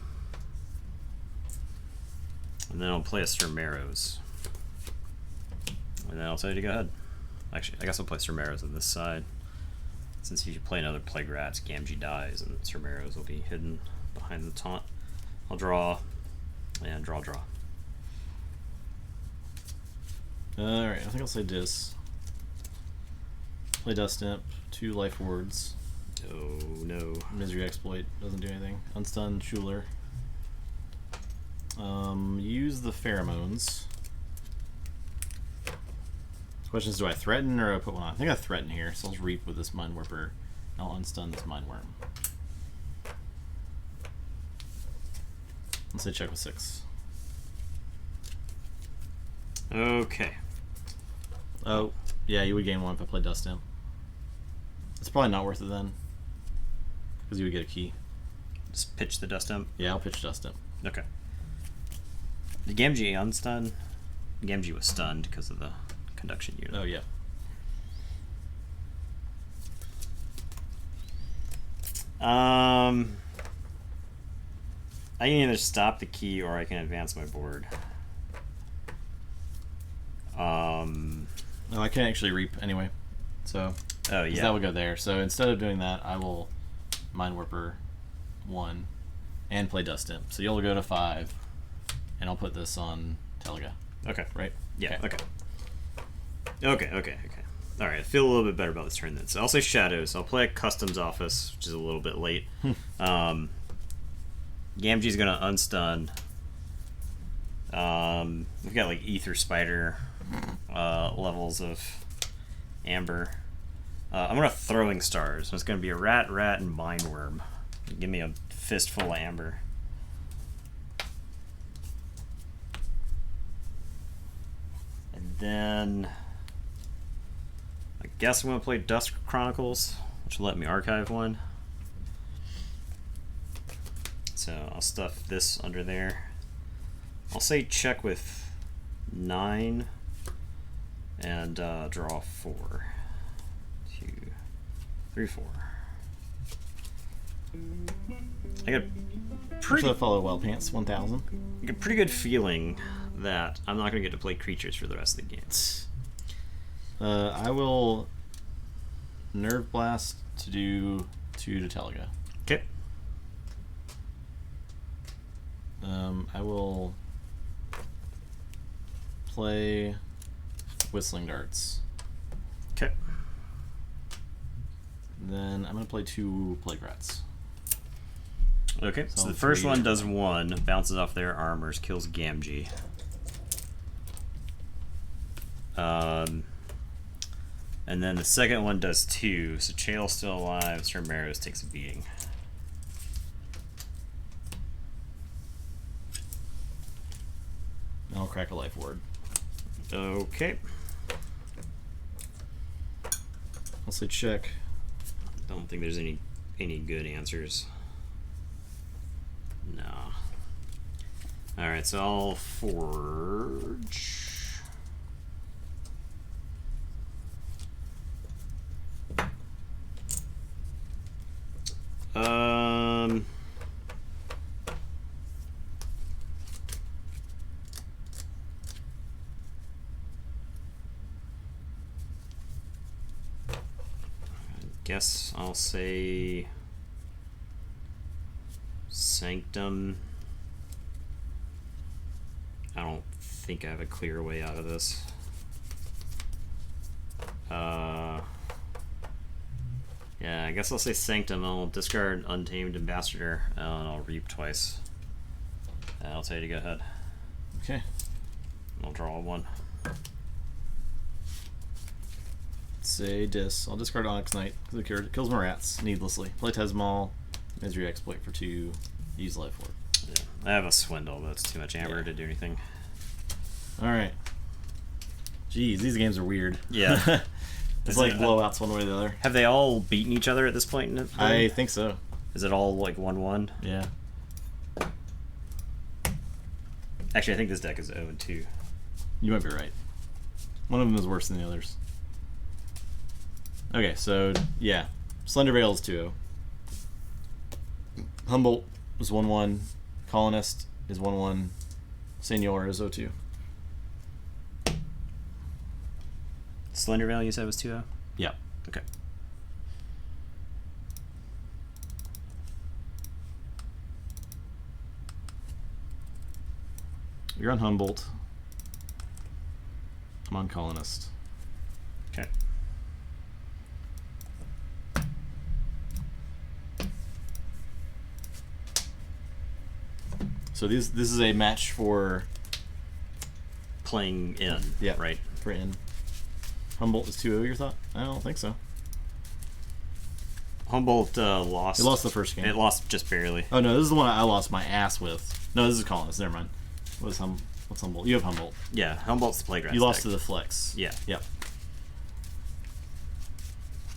And then I'll play a Cermeros. And then I'll tell you to go ahead. Actually, I guess I'll play Cermeros on this side. Since if you play another Plague Rats, Gamgee dies, and Cermeros will be hidden behind the taunt. I'll draw, and draw. Alright, I think I'll say Dis. Play Dust Imp, 2 Life Wards. Oh no. Misery Exploit, doesn't do anything. Unstun Schuler. Use the Pheromones. The question is, do I threaten or I put one on? I think I threaten here, so I'll just Reap with this Mind Warper. I'll unstun this Mind Worm. Let's say check with 6. Okay. Oh, yeah, you would gain 1 if I played Dust Imp. It's probably not worth it then. Because you would get a key. Just pitch the Dust Imp. Yeah, I'll pitch Dust Imp. Okay. Did Gamgee unstun? Gamgee was stunned because of the conduction unit. Oh, yeah. I can either stop the key or I can advance my board. No, I can actually reap anyway. So, Oh, yeah. that would go there. So instead of doing that, I will Mind Warper 1 and play Dust Imp. So you'll go to 5, and I'll put this on Telga. Okay. Right? Yeah, okay. Okay. Alright, I feel a little bit better about this turn then. So I'll say Shadows. I'll play a Customs Office, which is a little bit late. Gamgee's gonna unstun. We've got like Ether Spider levels of Amber. I'm gonna Throwing Stars. It's gonna be a Rat, and Mindworm. Give me a fistful of Amber. And then I guess I'm gonna play Dusk Chronicles, which will let me archive 1. So I'll stuff this under there. I'll say check with 9 and draw 4. 2, 3, 4. I got Pretty follow Wild Pants 1000. a pretty good feeling that I'm not going to get to play creatures for the rest of the game. I will Nerve Blast to do 2 to Telga. Okay. I will play Whistling Darts. Okay. Then I'm going to play 2 Plague Rats. Okay, so So the first 3. one does 1, bounces off their armors, kills Gamgee. And then the second one does 2, so Chael's still alive, Cermeros takes a beating. And I'll crack a Life Ward. Okay. I'll say check. Don't think there's any good answers. No. Alright, so I'll forge. Guess I'll say Sanctum. I don't think I have a clear way out of this. Yeah, I guess I'll say Sanctum. I'll discard Untamed Ambassador and I'll reap twice. And I'll tell you to go ahead. Okay. I'll draw 1. Say Dis. I'll discard Onyx Knight because it kills my rats needlessly. Play Tesmal, Misery Exploit for 2, use Life Ward. Yeah, I have a Swindle, but it's too much Amber to do anything. Alright. Jeez, these games are weird. Yeah. It's like blowouts one way or the other. Have they all beaten each other at this point in it? I think so. Is it all like 1-1? Yeah. Actually, I think this deck is 0-2. You might be right. One of them is worse than the others. Okay, so, yeah. Slender Veil is 2-0. Humboldt is 1-1. Colonist is 1-1. Senor is 0-2. Slender Veil you said was 2-0? Yeah. Okay. You're on Humboldt. I'm on Colonist. Okay. So this is a match for Playing in. Yeah. Right. for in. Humboldt is 2-0, your thought? I don't think so. Humboldt lost. It lost the first game. It lost just barely. Oh no, this is the one I lost my ass with. No, this is Colonist. Never mind. What is What's Humboldt? You have Humboldt. Yeah, Humboldt's the Plague Rats You lost deck. to the Flex. Yeah. Yep.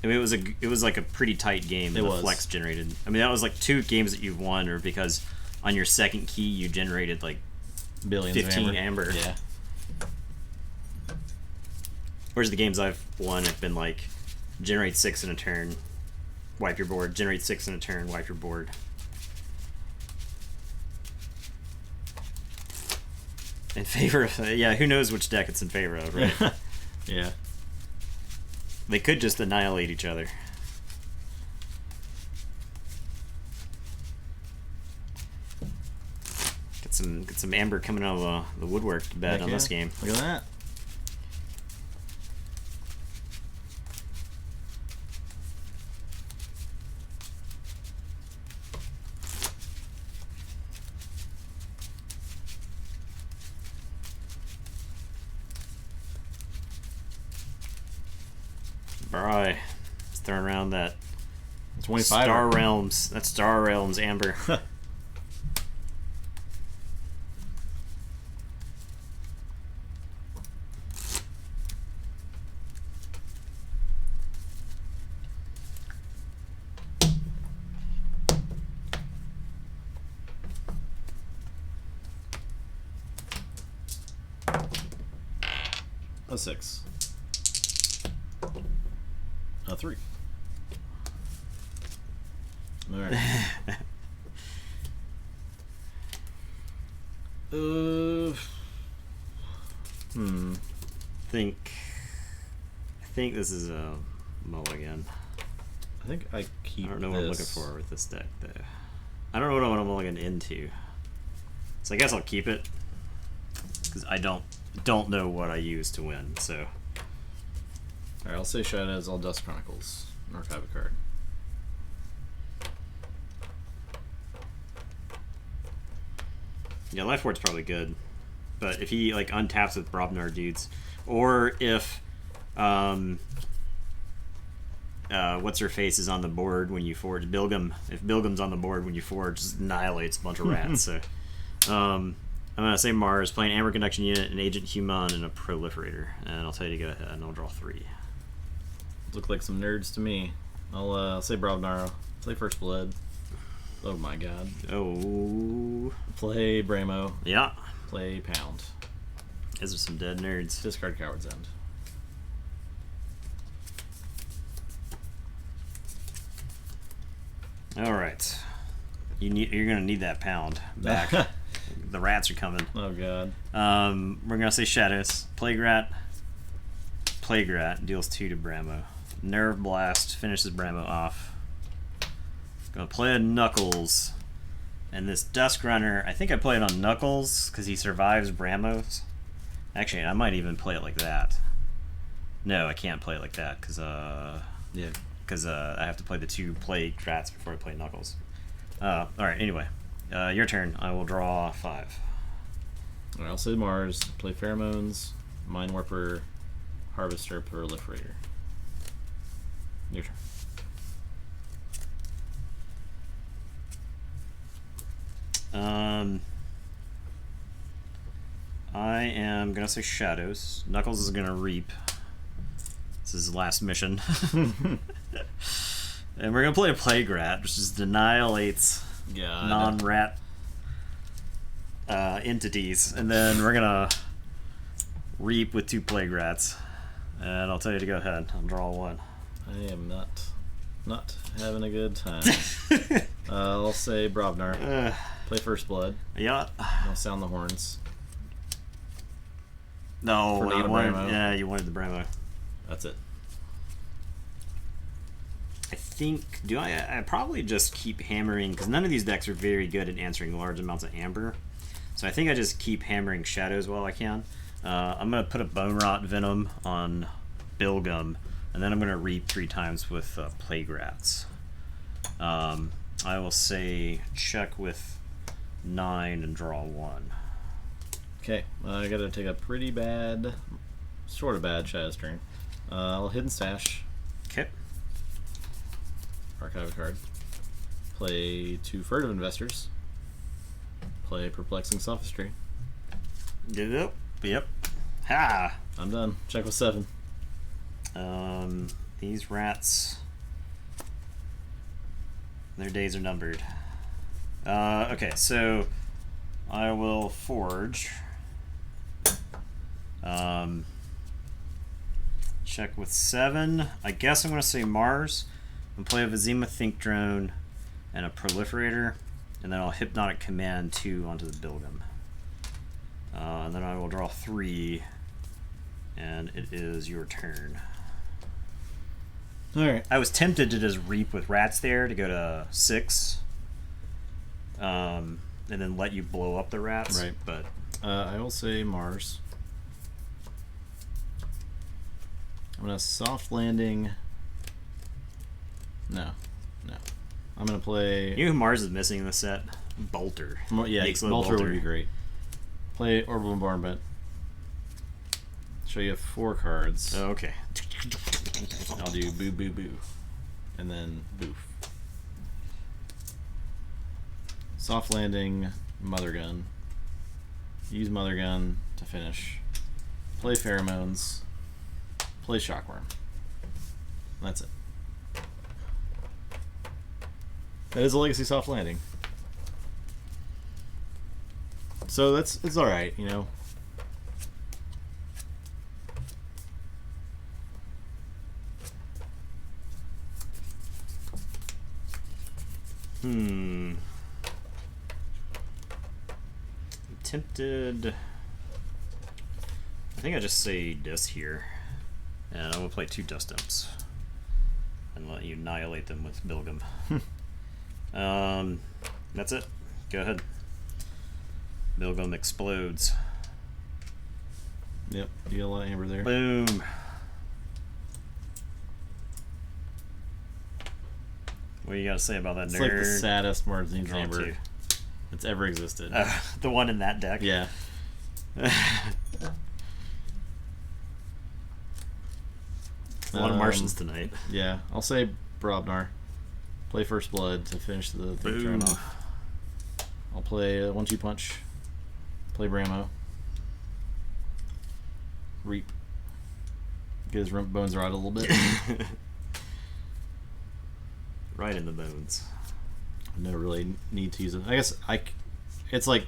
I mean, it was like a pretty tight game. It the was. Flex generated. I mean, that was like 2 games that you've won, or because on your second key you generated like Billions 15 of amber. Yeah. Whereas the games I've won have been like generate 6 in a turn, wipe your board. Generate 6 in a turn, wipe your board. In favor of yeah, who knows which deck it's in favor of, right? Yeah. They could just annihilate each other. Get some amber coming out of the woodwork to bet on this game. Look at that. Alright. Let's throw around that 25. Star Realms. That's Star Realms amber. A 6. A 3. All right. I think this is a mulligan. I think I keep. I don't know what I'm looking for with this deck, though. I don't know what I want to mulligan into. So I guess I'll keep it because I don't know what I use to win. So, All right, I'll say Shadows. All Dust Chronicles. Archive a card. yeah, Life Ward's probably good, but if he like untaps with Brobnar dudes, or if what's her face is on the board when you forge Bilgum. If Bilgum's on the board when you forge, just annihilates a bunch of rats. So, I'm gonna say Mars playing Amber Conduction Unit, an Agent Human, and a Proliferator, and I'll tell you to go ahead and I'll draw 3. Look like some nerds to me. I'll say Brobnar. Play First Blood. Oh my god. Oh, Play Bramo. yeah, Play Pound. those are some dead nerds. Discard Coward's End. All right, you're gonna need that pound back. The rats are coming. Oh god. We're gonna say Shadows. Plague Rat deals 2 to Bramo. Nerve Blast finishes Bramo off. Gonna play a Knuckles. And this Dusk Runner, I think I play it on Knuckles because he survives Bramos. Actually, I might even play it like that. No, I can't play it like that because Yeah. I have to play the 2 Plague Rats before I play Knuckles. Alright, anyway. Your turn. I will draw 5. All right, I'll say Mars. Play Pheromones. Mind Warper. Harvester. Proliferator. Your turn. I am gonna say Shadows. Knuckles is gonna reap. This is his last mission. And we're gonna play a Plague Rat, which just annihilates God. non-rat entities. And then we're gonna reap with 2 Plague Rats. And I'll tell you to go ahead. I'll draw 1. I am not having a good time. I'll say Brobnar. Play First Blood. Yeah. I'll sound the horns. No, For not a Bramo. yeah, you wanted the Bramo. That's it. I think I probably just keep hammering because none of these decks are very good at answering large amounts of amber. So I think I just keep hammering Shadows while I can. I'm gonna put a Bone Rot Venom on Bilgum, and then I'm gonna reap 3 times with Plague Rats. I will say check with 9 and draw 1. Okay, I gotta take a pretty bad, sort of bad Shadow's turn. I'll Hidden Stash. Okay. Archive a card. Play 2 Furtive Investors. Play Perplexing Sophistry. Yep. Yep. Ha! I'm done. Check with 7. These rats, their days are numbered. Okay, so I will forge. Check with 7. I guess I'm going to say Mars. I'm going to play a Vizima Think Drone and a Proliferator, and then I'll Hypnotic Command 2 onto the Bilgum. And then I will draw 3, and it is your turn. Alright. I was tempted to just reap with rats there to go to 6, and then let you blow up the rats. Right. But I will say Mars. I'm going to soft landing. No. I'm going to play... you know who Mars is missing in the set? Bolter. Yeah, Bolter would be great. Play Orbital Bombardment. Show you 4 cards. Oh, okay. I'll do boo boo boo. And then boof. Soft landing, Mother Gun. Use Mother Gun to finish. Play Pheromones. Play Shockworm. That's it. That is a Legacy soft landing. So it's alright, you know. I'm tempted. I think I just say this here. And I'm going to play 2 Dust Imps. And let you annihilate them with Bilgum. That's it. Go ahead. Bilgum explodes. Yep, you get a lot of amber there. Boom. What do you got to say about that It's nerd? like the saddest Marzine's Drawn amber 2. that's ever existed. The one in that deck? Yeah. A lot of Martians tonight. Yeah, I'll say Brobnar. Play First Blood to finish the third turn off. I'll play 1-2 Punch. Play Bramo. Reap. Get his bones rot a little bit. Right in the bones. No really need to use it. I guess it's like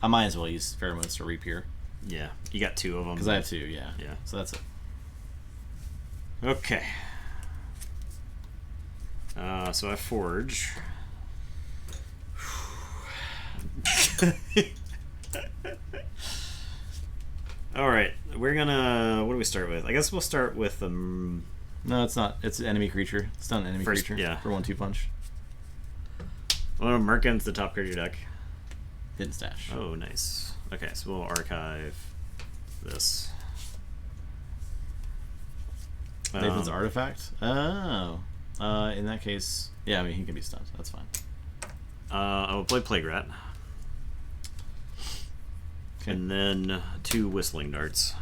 I might as well use Pheromones to reap here. Yeah, you got 2 of them. Because I have 2, yeah. Yeah. So that's it. Okay. So I forge. Alright, we're gonna... what do we start with? I guess we'll start with No, it's not. It's an enemy creature. It's not an enemy creature. Yeah. For 1-2 Punch. well, Merkin's the top card of your deck. Hidden Stash. Oh, nice. Okay, so we'll archive this. Nathan's Artifact? Oh. In that case, yeah, I mean, he can be stunned. That's fine. I will play Plague Rat. Okay. And then 2 Whistling Darts.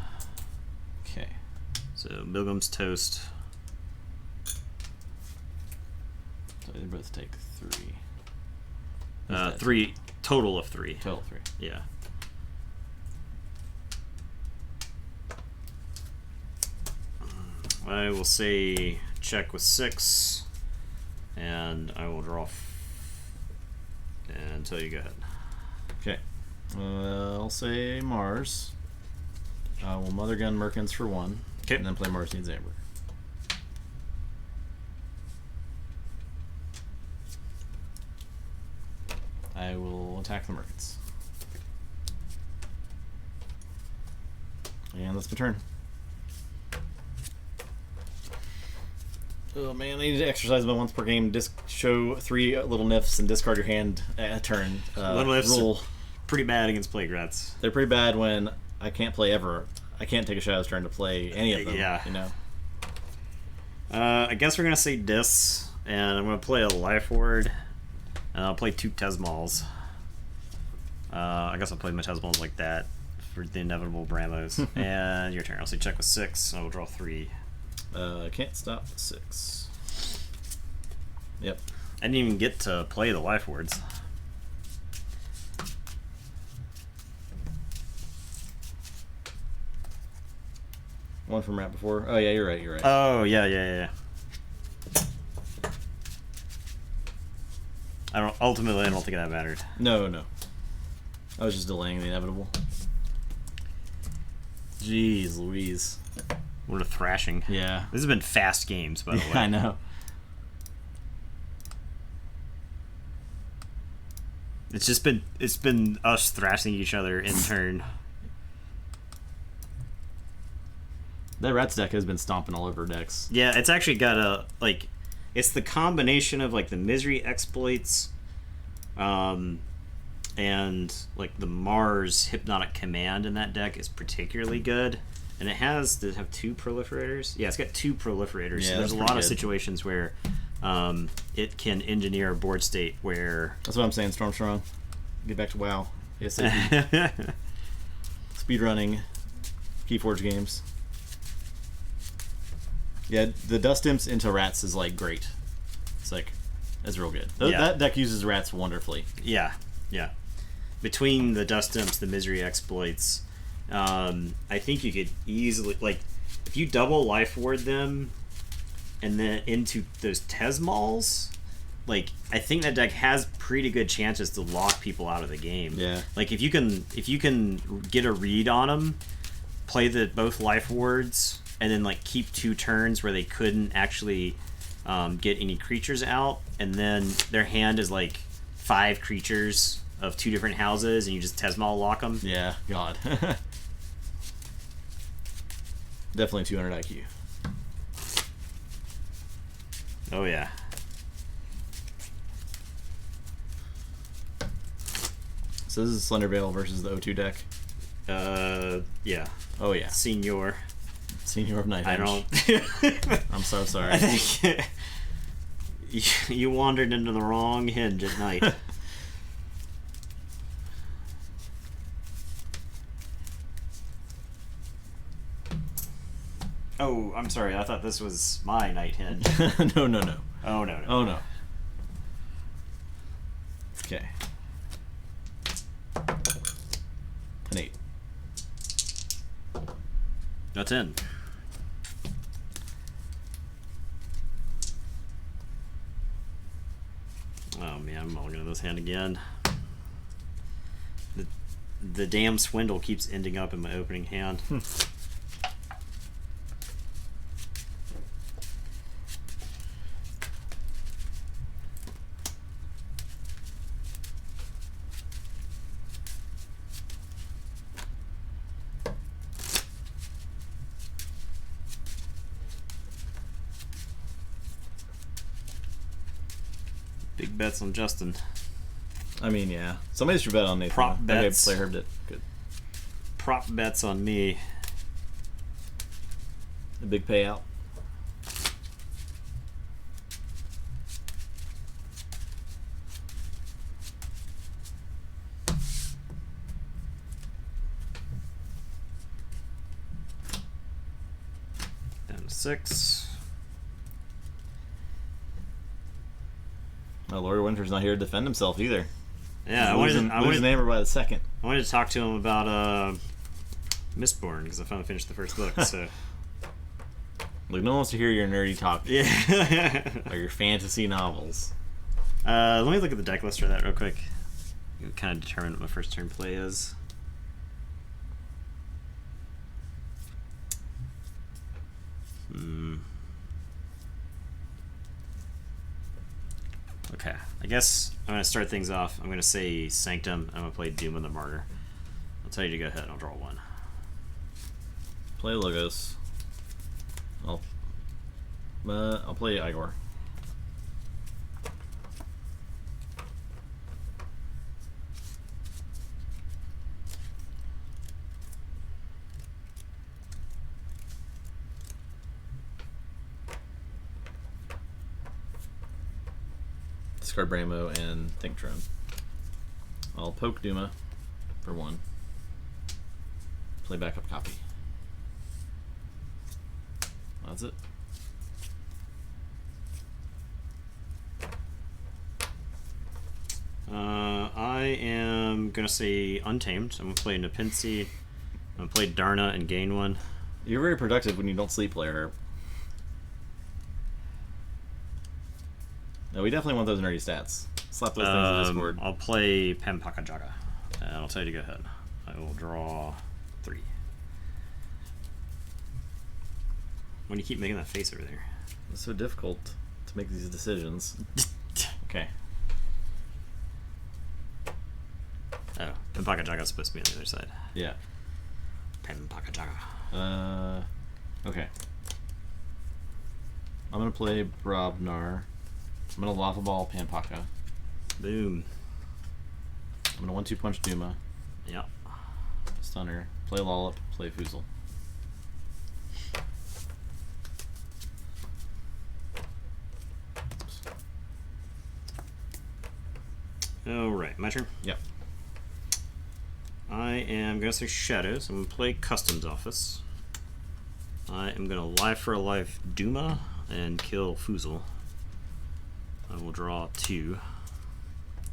Okay. So Bilgum's Toast. So they both take 3. 3, total of 3. Total 3. Yeah. I will say check with 6, and I will draw until you go ahead. Okay. I'll say Mars. We'll Mother Gun Merkins for 1. Okay. And then play Mars Needs Amber. I will attack the Merkins. And that's my turn. Oh man, I need to exercise my once per game. Show 3 little nifs and discard your hand at a turn. Little nifs rule. Pretty bad against Plague Rats. They're pretty bad when I can't play ever. I can't take a Shadow's turn to play any of them. Yeah. You know. I guess we're gonna say Dis, and I'm gonna play a Life Ward, and I'll play 2 Tesmals. I guess I'll play my Tesmals like that for the inevitable Bramos. And your turn. I'll say check with 6. I will draw 3. Can't stop 6. Yep. I didn't even get to play the Life Wards. One from Rat before. Oh yeah, you're right. You're right. Oh yeah. Ultimately, I don't think that mattered. No. I was just delaying the inevitable. Jeez Louise. What a thrashing. Yeah. This has been fast games, by the way. I know. It's been us thrashing each other in turn. That Rats deck has been stomping all over decks. Yeah, it's actually got it's the combination of like the Misery exploits, and like the Mars Hypnotic Command in that deck is particularly good. And it does it have 2 proliferators? Yeah, it's got 2 proliferators. Yeah, so there's a lot of good. situations where it can engineer a board state where... That's what I'm saying, Stormstrong. Get back to WoW. ASAP. Speedrunning. Keyforge games. Yeah, the Dust Imps into Rats is like great. It's like, that's real good. That deck uses Rats wonderfully. Yeah. Between the Dust Imps, the Misery exploits, I think you could easily, like, if you double Life Ward them and then into those Tesmals, like, I think that deck has pretty good chances to lock people out of the game. Yeah. Like, if you can get a read on them, play both Life Wards, and then like keep 2 turns where they couldn't actually get any creatures out, and then their hand is like 5 creatures of 2 different houses, and you just Tesmal lock them. Yeah, God. Definitely 200 IQ. Oh yeah. So this is Slender Veil versus the O2 deck. Yeah. Oh yeah. Senior of Night I Henge. don't. I'm so sorry. I think you wandered into the wrong hinge at night. Oh, I'm sorry. I thought this was my night hinge. No. Oh no. Oh no. Okay. An 8. That's in. Oh man, I'm mulling into this hand again. The damn swindle keeps ending up in my opening hand. Big bets on Justin. I mean, yeah. Somebody should bet on Nathan. Prop Okay, bets. play Herb it. Good. Prop bets on me. A big payout. Down to 6. Oh, Lord Winter's not here to defend himself either. Yeah, He's losing Hammer by the second. I wanted to talk to him about Mistborn because I finally finished the first book. So Like, no one wants to hear your nerdy talk. yeah. Or your fantasy novels. Let me look at the deck list for that real quick. Kind of determine what my first turn play is. Okay, I guess I'm going to start things off. I'm going to say Sanctum. I'm going to play Doom of the Martyr. I'll tell you to go ahead. I'll draw 1. Play Logos. I'll play Igor. Discard Bramo and Think Drone. I'll poke Duma for 1. Play backup copy. That's it. I am going to say Untamed. I'm going to play Nepenthe. I'm going to play Darna and gain 1. You're very productive when you don't sleep, player. No, we definitely want those nerdy stats. Slap those things in Discord. I'll play Pempaka Jaga. And I'll tell you to go ahead. I will draw 3. When you keep making that face over there. It's so difficult to make these decisions. Okay. Oh, Pempaka Jaga is supposed to be on the other side. Yeah. Pempaka Jaga. Okay. I'm gonna play Brobnar. I'm gonna Lava Ball Pampaka. Boom. I'm gonna 1-2 punch Duma. Yep. Stunner. Play Lollop. Play Foozle. Alright, my turn. Yep. I am going to say Shadows. I'm going to play Customs Office. I am going to Life for a Life Duma and kill Foozle. I will draw 2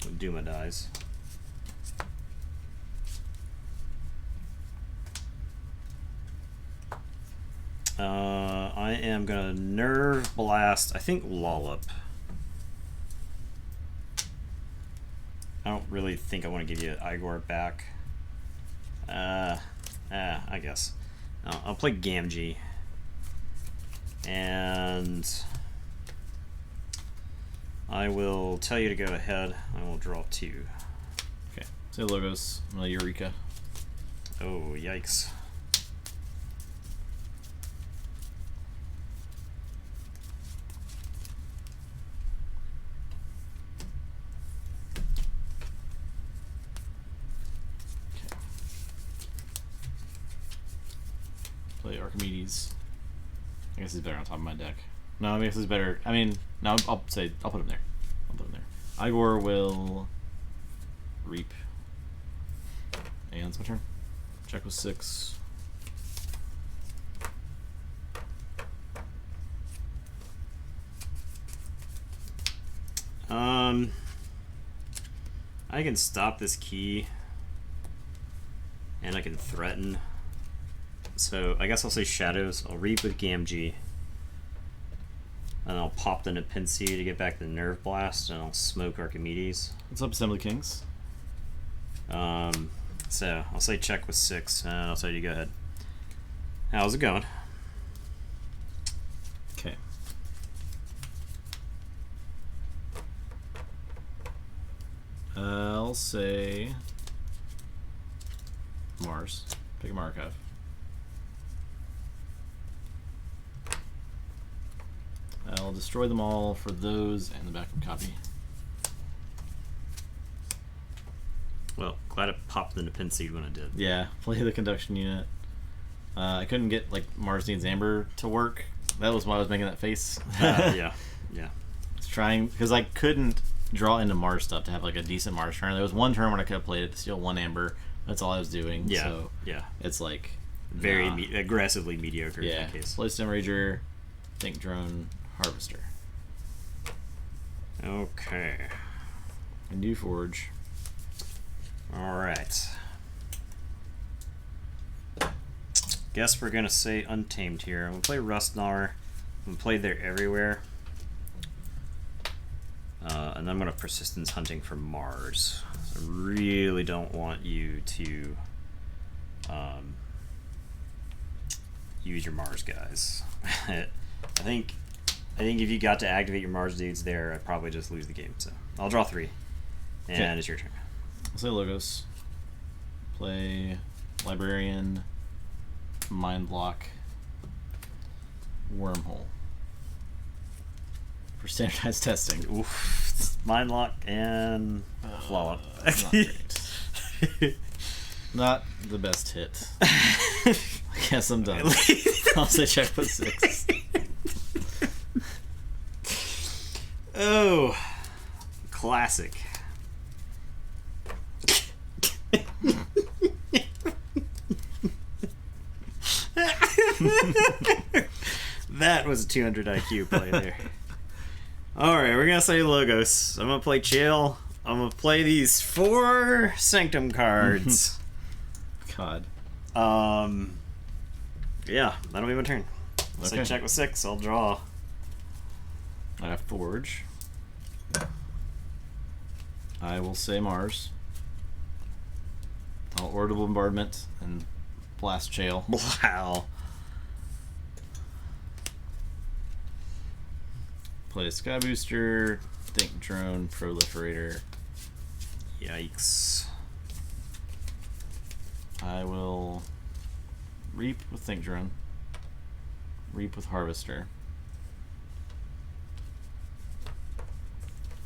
when Duma dies. I am going to Nerve Blast, I think Lollop. I don't really think I want to give you Igor back. I guess. I'll play Gamgee. And I will tell you to go ahead. I will draw 2. Okay. Say Logos. I'm gonna Eureka. Oh, yikes. Play Archimedes. I guess he's better on top of my deck. No, I guess he's better. I mean, no, I'll put him there. I'll put him there. Igor will Reap. And it's my turn. Check with 6. I can stop this key, and I can threaten. So I guess I'll say Shadows. I'll Reap with Gamgee, and I'll pop the Nepenthe to get back the Nerve Blast, and I'll smoke Archimedes. What's up, Assembly Kings? So I'll say check with 6, and I'll tell you to go ahead. How's it going? Okay. I'll say Mars. Pick an archive. I'll destroy them all for those and the backup copy. Well, glad it popped the Nepenthe when it did. Yeah, play the conduction unit. I couldn't get like Mars Needs Amber to work. That was why I was making that face. Yeah. I was trying because I couldn't draw into Mars stuff to have like a decent Mars turn. There was one turn when I could have played it to steal 1 Amber. That's all I was doing. Yeah. So yeah. It's like very aggressively mediocre in that case. Play Stem Rager, Think Drone, Harvester. Okay. And Keyforge. Alright. Guess we're gonna say Untamed here. I'm gonna play Rustnar. I'm gonna play They're Everywhere. And I'm gonna Persistence Hunting for Mars. So I really don't want you to use your Mars guys. I think if you got to activate your Mars dudes there, I'd probably just lose the game. So I'll draw 3. And it's your turn. I'll say Logos. Play Librarian, Mind Block, Wormhole. For standardized testing. Oof. Mind Lock and Flow Up. Not great. Not the best hit. I guess I'm done. I'll say check with 6. Oh, classic. That was a 200 IQ play there. Alright, we're gonna say Logos. I'm gonna play Chill. I'm gonna play these 4 Sanctum cards. God. Yeah, that'll be my turn. So Okay. I check with 6, I'll draw. I have Forge. I will say Mars. I'll Orbital Bombardment and Blast Chail. Wow. Play Sky Booster, Think Drone, Proliferator. Yikes. I will Reap with Think Drone. Reap with Harvester.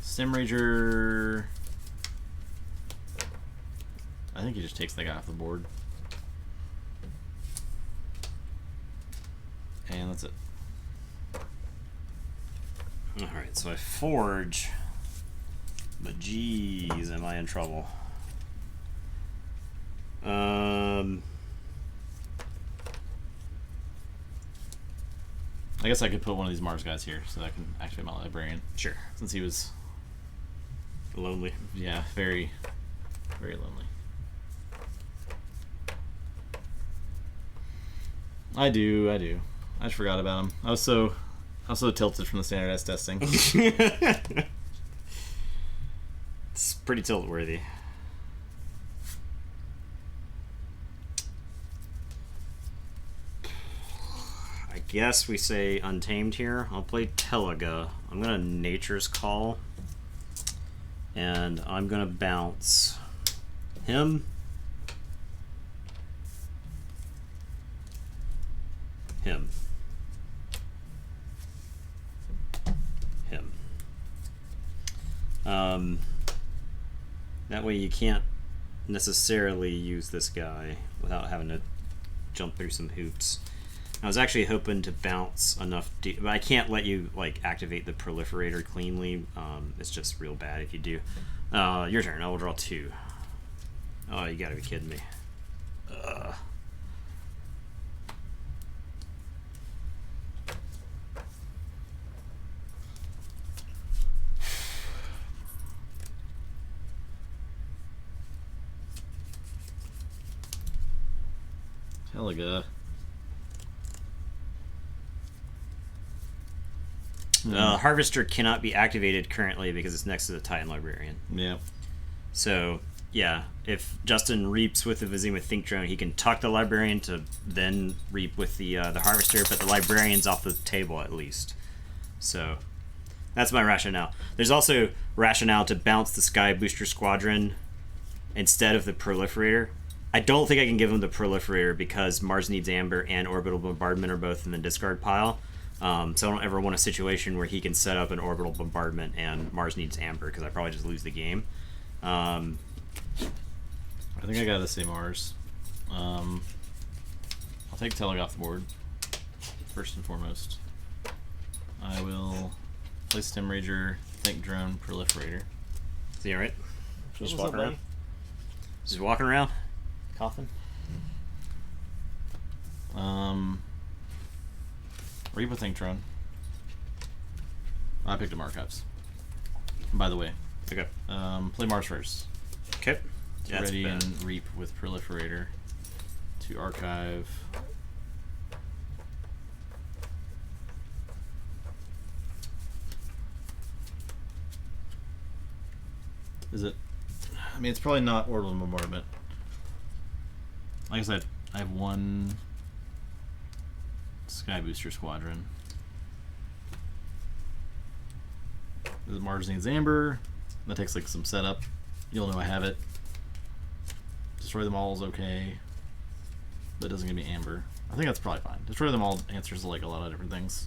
Sim Rager. I think he just takes that guy off the board. And that's it. Alright, so I Forge. But geez, am I in trouble. I guess I could put one of these Mars guys here so that I can activate my Librarian. Sure. Since he was, Lonely. yeah, very, very lonely. I do. I just forgot about him. I was so tilted from the standardized testing. It's pretty tilt worthy. I guess we say Untamed here. I'll play Telaga. I'm gonna Nature's Call. And I'm gonna bounce him. Him. That way you can't necessarily use this guy without having to jump through some hoops. I was actually hoping to bounce enough, but I can't let you like activate the Proliferator cleanly. It's just real bad if you do. Your turn. I will draw 2. Oh, you gotta be kidding me. Telaga. Harvester cannot be activated currently because it's next to the Titan Librarian. Yeah. So, yeah, if Justin reaps with the Vizima Think Drone, he can tuck the Librarian to then reap with the Harvester, but the Librarian's off the table at least. So, that's my rationale. There's also rationale to bounce the Sky Booster Squadron instead of the Proliferator. I don't think I can give him the Proliferator because Mars Needs Amber and Orbital Bombardment are both in the discard pile. So I don't ever want a situation where he can set up an Orbital Bombardment and Mars Needs Amber because I probably just lose the game. I think I gotta say Mars. I'll take Telaga off the board, first and foremost. I will play Stem Rager, Think Drone, Proliferator. Is he alright? Just What's walking up, around? buddy? Just walking around? Coffin. Reaper Think Drone. I picked up Archives. By the way. Okay. Play Mars first. Okay. Yeah, that's Ready bad. and Reap with Proliferator to archive. Is it? I mean, it's probably not Orbital Bombardment. Like I said, I have one Sky Booster Squadron. This is Mars Needs Amber. That takes like some setup. You'll know I have it. Destroy them all is okay. But it doesn't give me Amber. I think that's probably fine. Destroy them all answers like a lot of different things.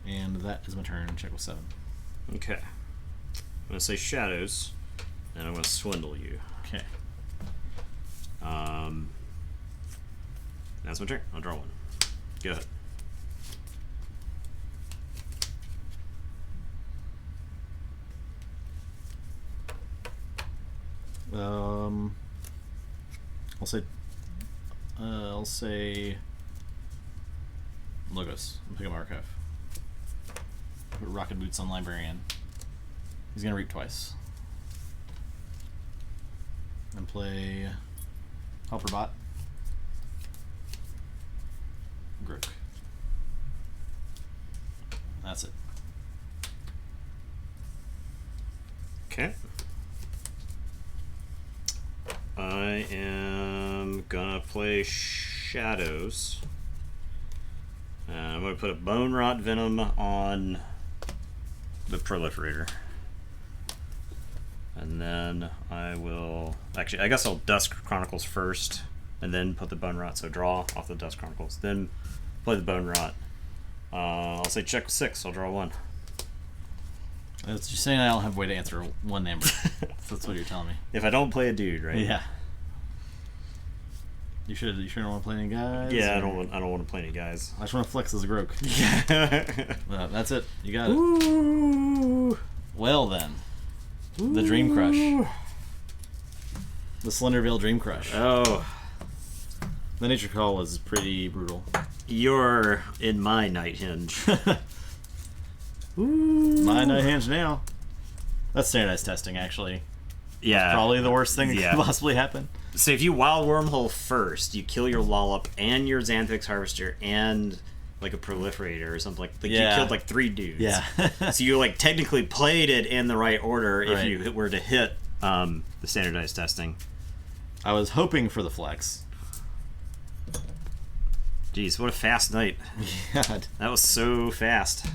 And that is my turn. Check with 7. Okay. I'm going to say Shadows, and I'm going to Swindle you. Okay. That's my turn. I'll draw 1. Go ahead. I'll say Logos. I'm picking up Archive. Put Rocket Boots on Librarian. He's gonna reap twice. And play Helper Bot. That's it. Okay. I am gonna play Shadows. I'm gonna put a Bone Rot Venom on the Proliferator. And then I will... Actually, I guess I'll Dusk Chronicles first, and then put the Bone Rot, so draw off the Dusk Chronicles. Then play the Bone Rot. I'll say check with 6, I'll draw 1. You're saying I don't have a way to answer one number. That's what you're telling me. If I don't play a dude, right? Yeah. You sure don't want to play any guys? Yeah, or... I don't want to play any guys. I just want to flex as a Groke. Yeah. That's it. You got it. Ooh. Well then. The Dream Crush. The Slendervale Dream Crush. Oh. The Nature Call was pretty brutal. You're in my Night Hinge. My Night Hinge now. That's standardized testing, actually. Yeah. Probably the worst thing that could possibly happen. So if you Wild Wormhole first, you kill your Lollop and your Xanthix Harvester and like a Proliferator or something like you killed like 3 dudes. Yeah. So you like technically played it in the right order if you were to hit the standardized testing. I was hoping for the flex. Jeez, what a fast night. God. That was so fast.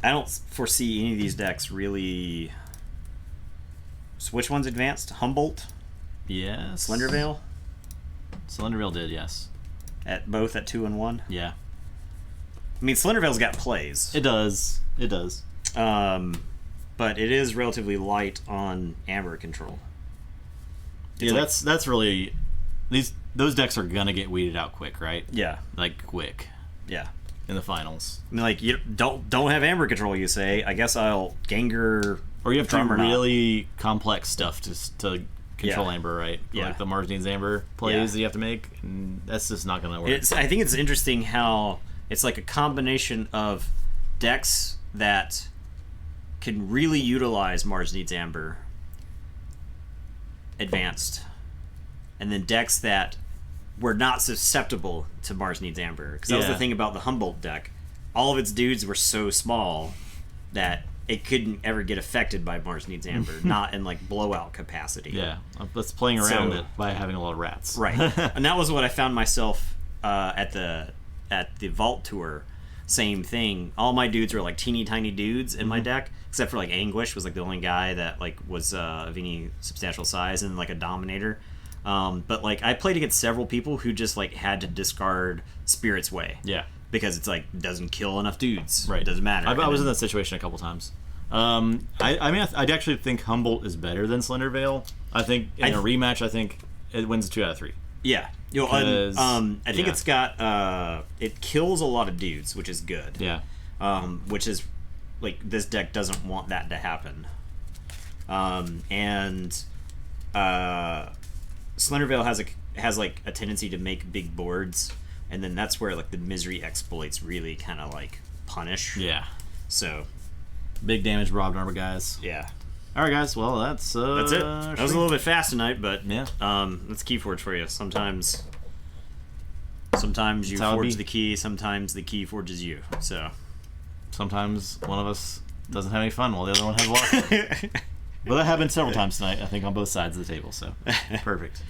I don't foresee any of these decks really... So which one's advanced? Humboldt? Yes. Slendervale? Slendervale did, yes. Both at 2 and 1? Yeah. I mean, Slendervale's got plays. It does. It does. But it is relatively light on Amber control. It's that's really... Those decks are gonna get weeded out quick, right? Yeah. Like, quick. Yeah. In the finals. I mean, like, you don't have Amber control, you say. I guess I'll Ganger... Or you have to do Drummer really complex stuff to control Amber, right? Yeah. Like the Mars Needs Amber plays that you have to make. And that's just not going to work. I think it's interesting how it's like a combination of decks that can really utilize Mars Needs Amber advanced, and then decks that were not susceptible to Mars Needs Amber. Because that was the thing about the Humboldt deck. All of its dudes were so small that it couldn't ever get affected by Mars Needs Amber, not in like blowout capacity. Yeah, that's playing around it by having a lot of rats. Right, and that was what I found myself at the Vault Tour. Same thing. All my dudes were like teeny tiny dudes in my deck, except for like Anguish was like the only guy that like was of any substantial size, and like a Dominator. But like I played against several people who just like had to discard Spirit's Way. Yeah. Because it's like doesn't kill enough dudes. Right. It doesn't matter. I was in that situation a couple times. I mean, I'd actually think Humboldt is better than Slendervale. I think in a rematch, I think it wins 2 out of 3. Yeah. You know, I think it's got it kills a lot of dudes, which is good. Yeah. Which is like this deck doesn't want that to happen. Slendervale has like a tendency to make big boards. And then that's where like the misery exploits really kind of like punish. Yeah. So big damage, Rob Armor guys. Yeah. All right, guys. Well, that's it. That was a little bit fast tonight, but yeah. That's Keyforge for you. Sometimes you forge the key. Sometimes the key forges you. So sometimes one of us doesn't have any fun while the other one has a lot of fun. But that happened several times tonight. I think on both sides of the table. So perfect.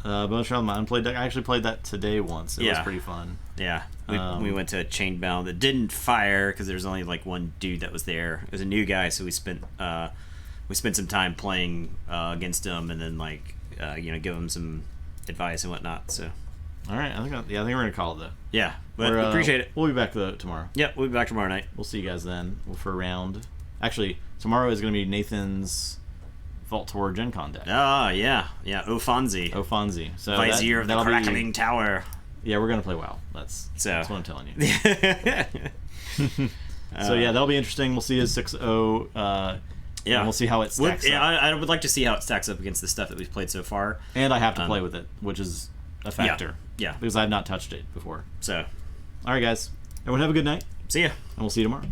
Bonus Round Mountain Play deck. I actually played that today once. It was pretty fun. Yeah, we went to Chainbound that didn't fire because there was only like one dude that was there. It was a new guy, so we spent some time playing against him, and then like give him some advice and whatnot. So, all right, I think we're gonna call it though. Yeah, but we appreciate it. We'll be back tomorrow. Yeah, we'll be back tomorrow night. We'll see you guys then for a round. Actually, tomorrow is gonna be Nathan's Vault Tour Gen Con deck. Yeah. Ofonzi. So Vizier of the Crackling Tower. Yeah, we're gonna play WoW. That's what I'm telling you. So yeah, that'll be interesting. We'll see his 6-0. And we'll see how it stacks up. I would like to see how it stacks up against the stuff that we've played so far. And I have to play with it, which is a factor. Yeah. Because I've not touched it before. So, all right, guys. Everyone have a good night. See ya. And we'll see you tomorrow.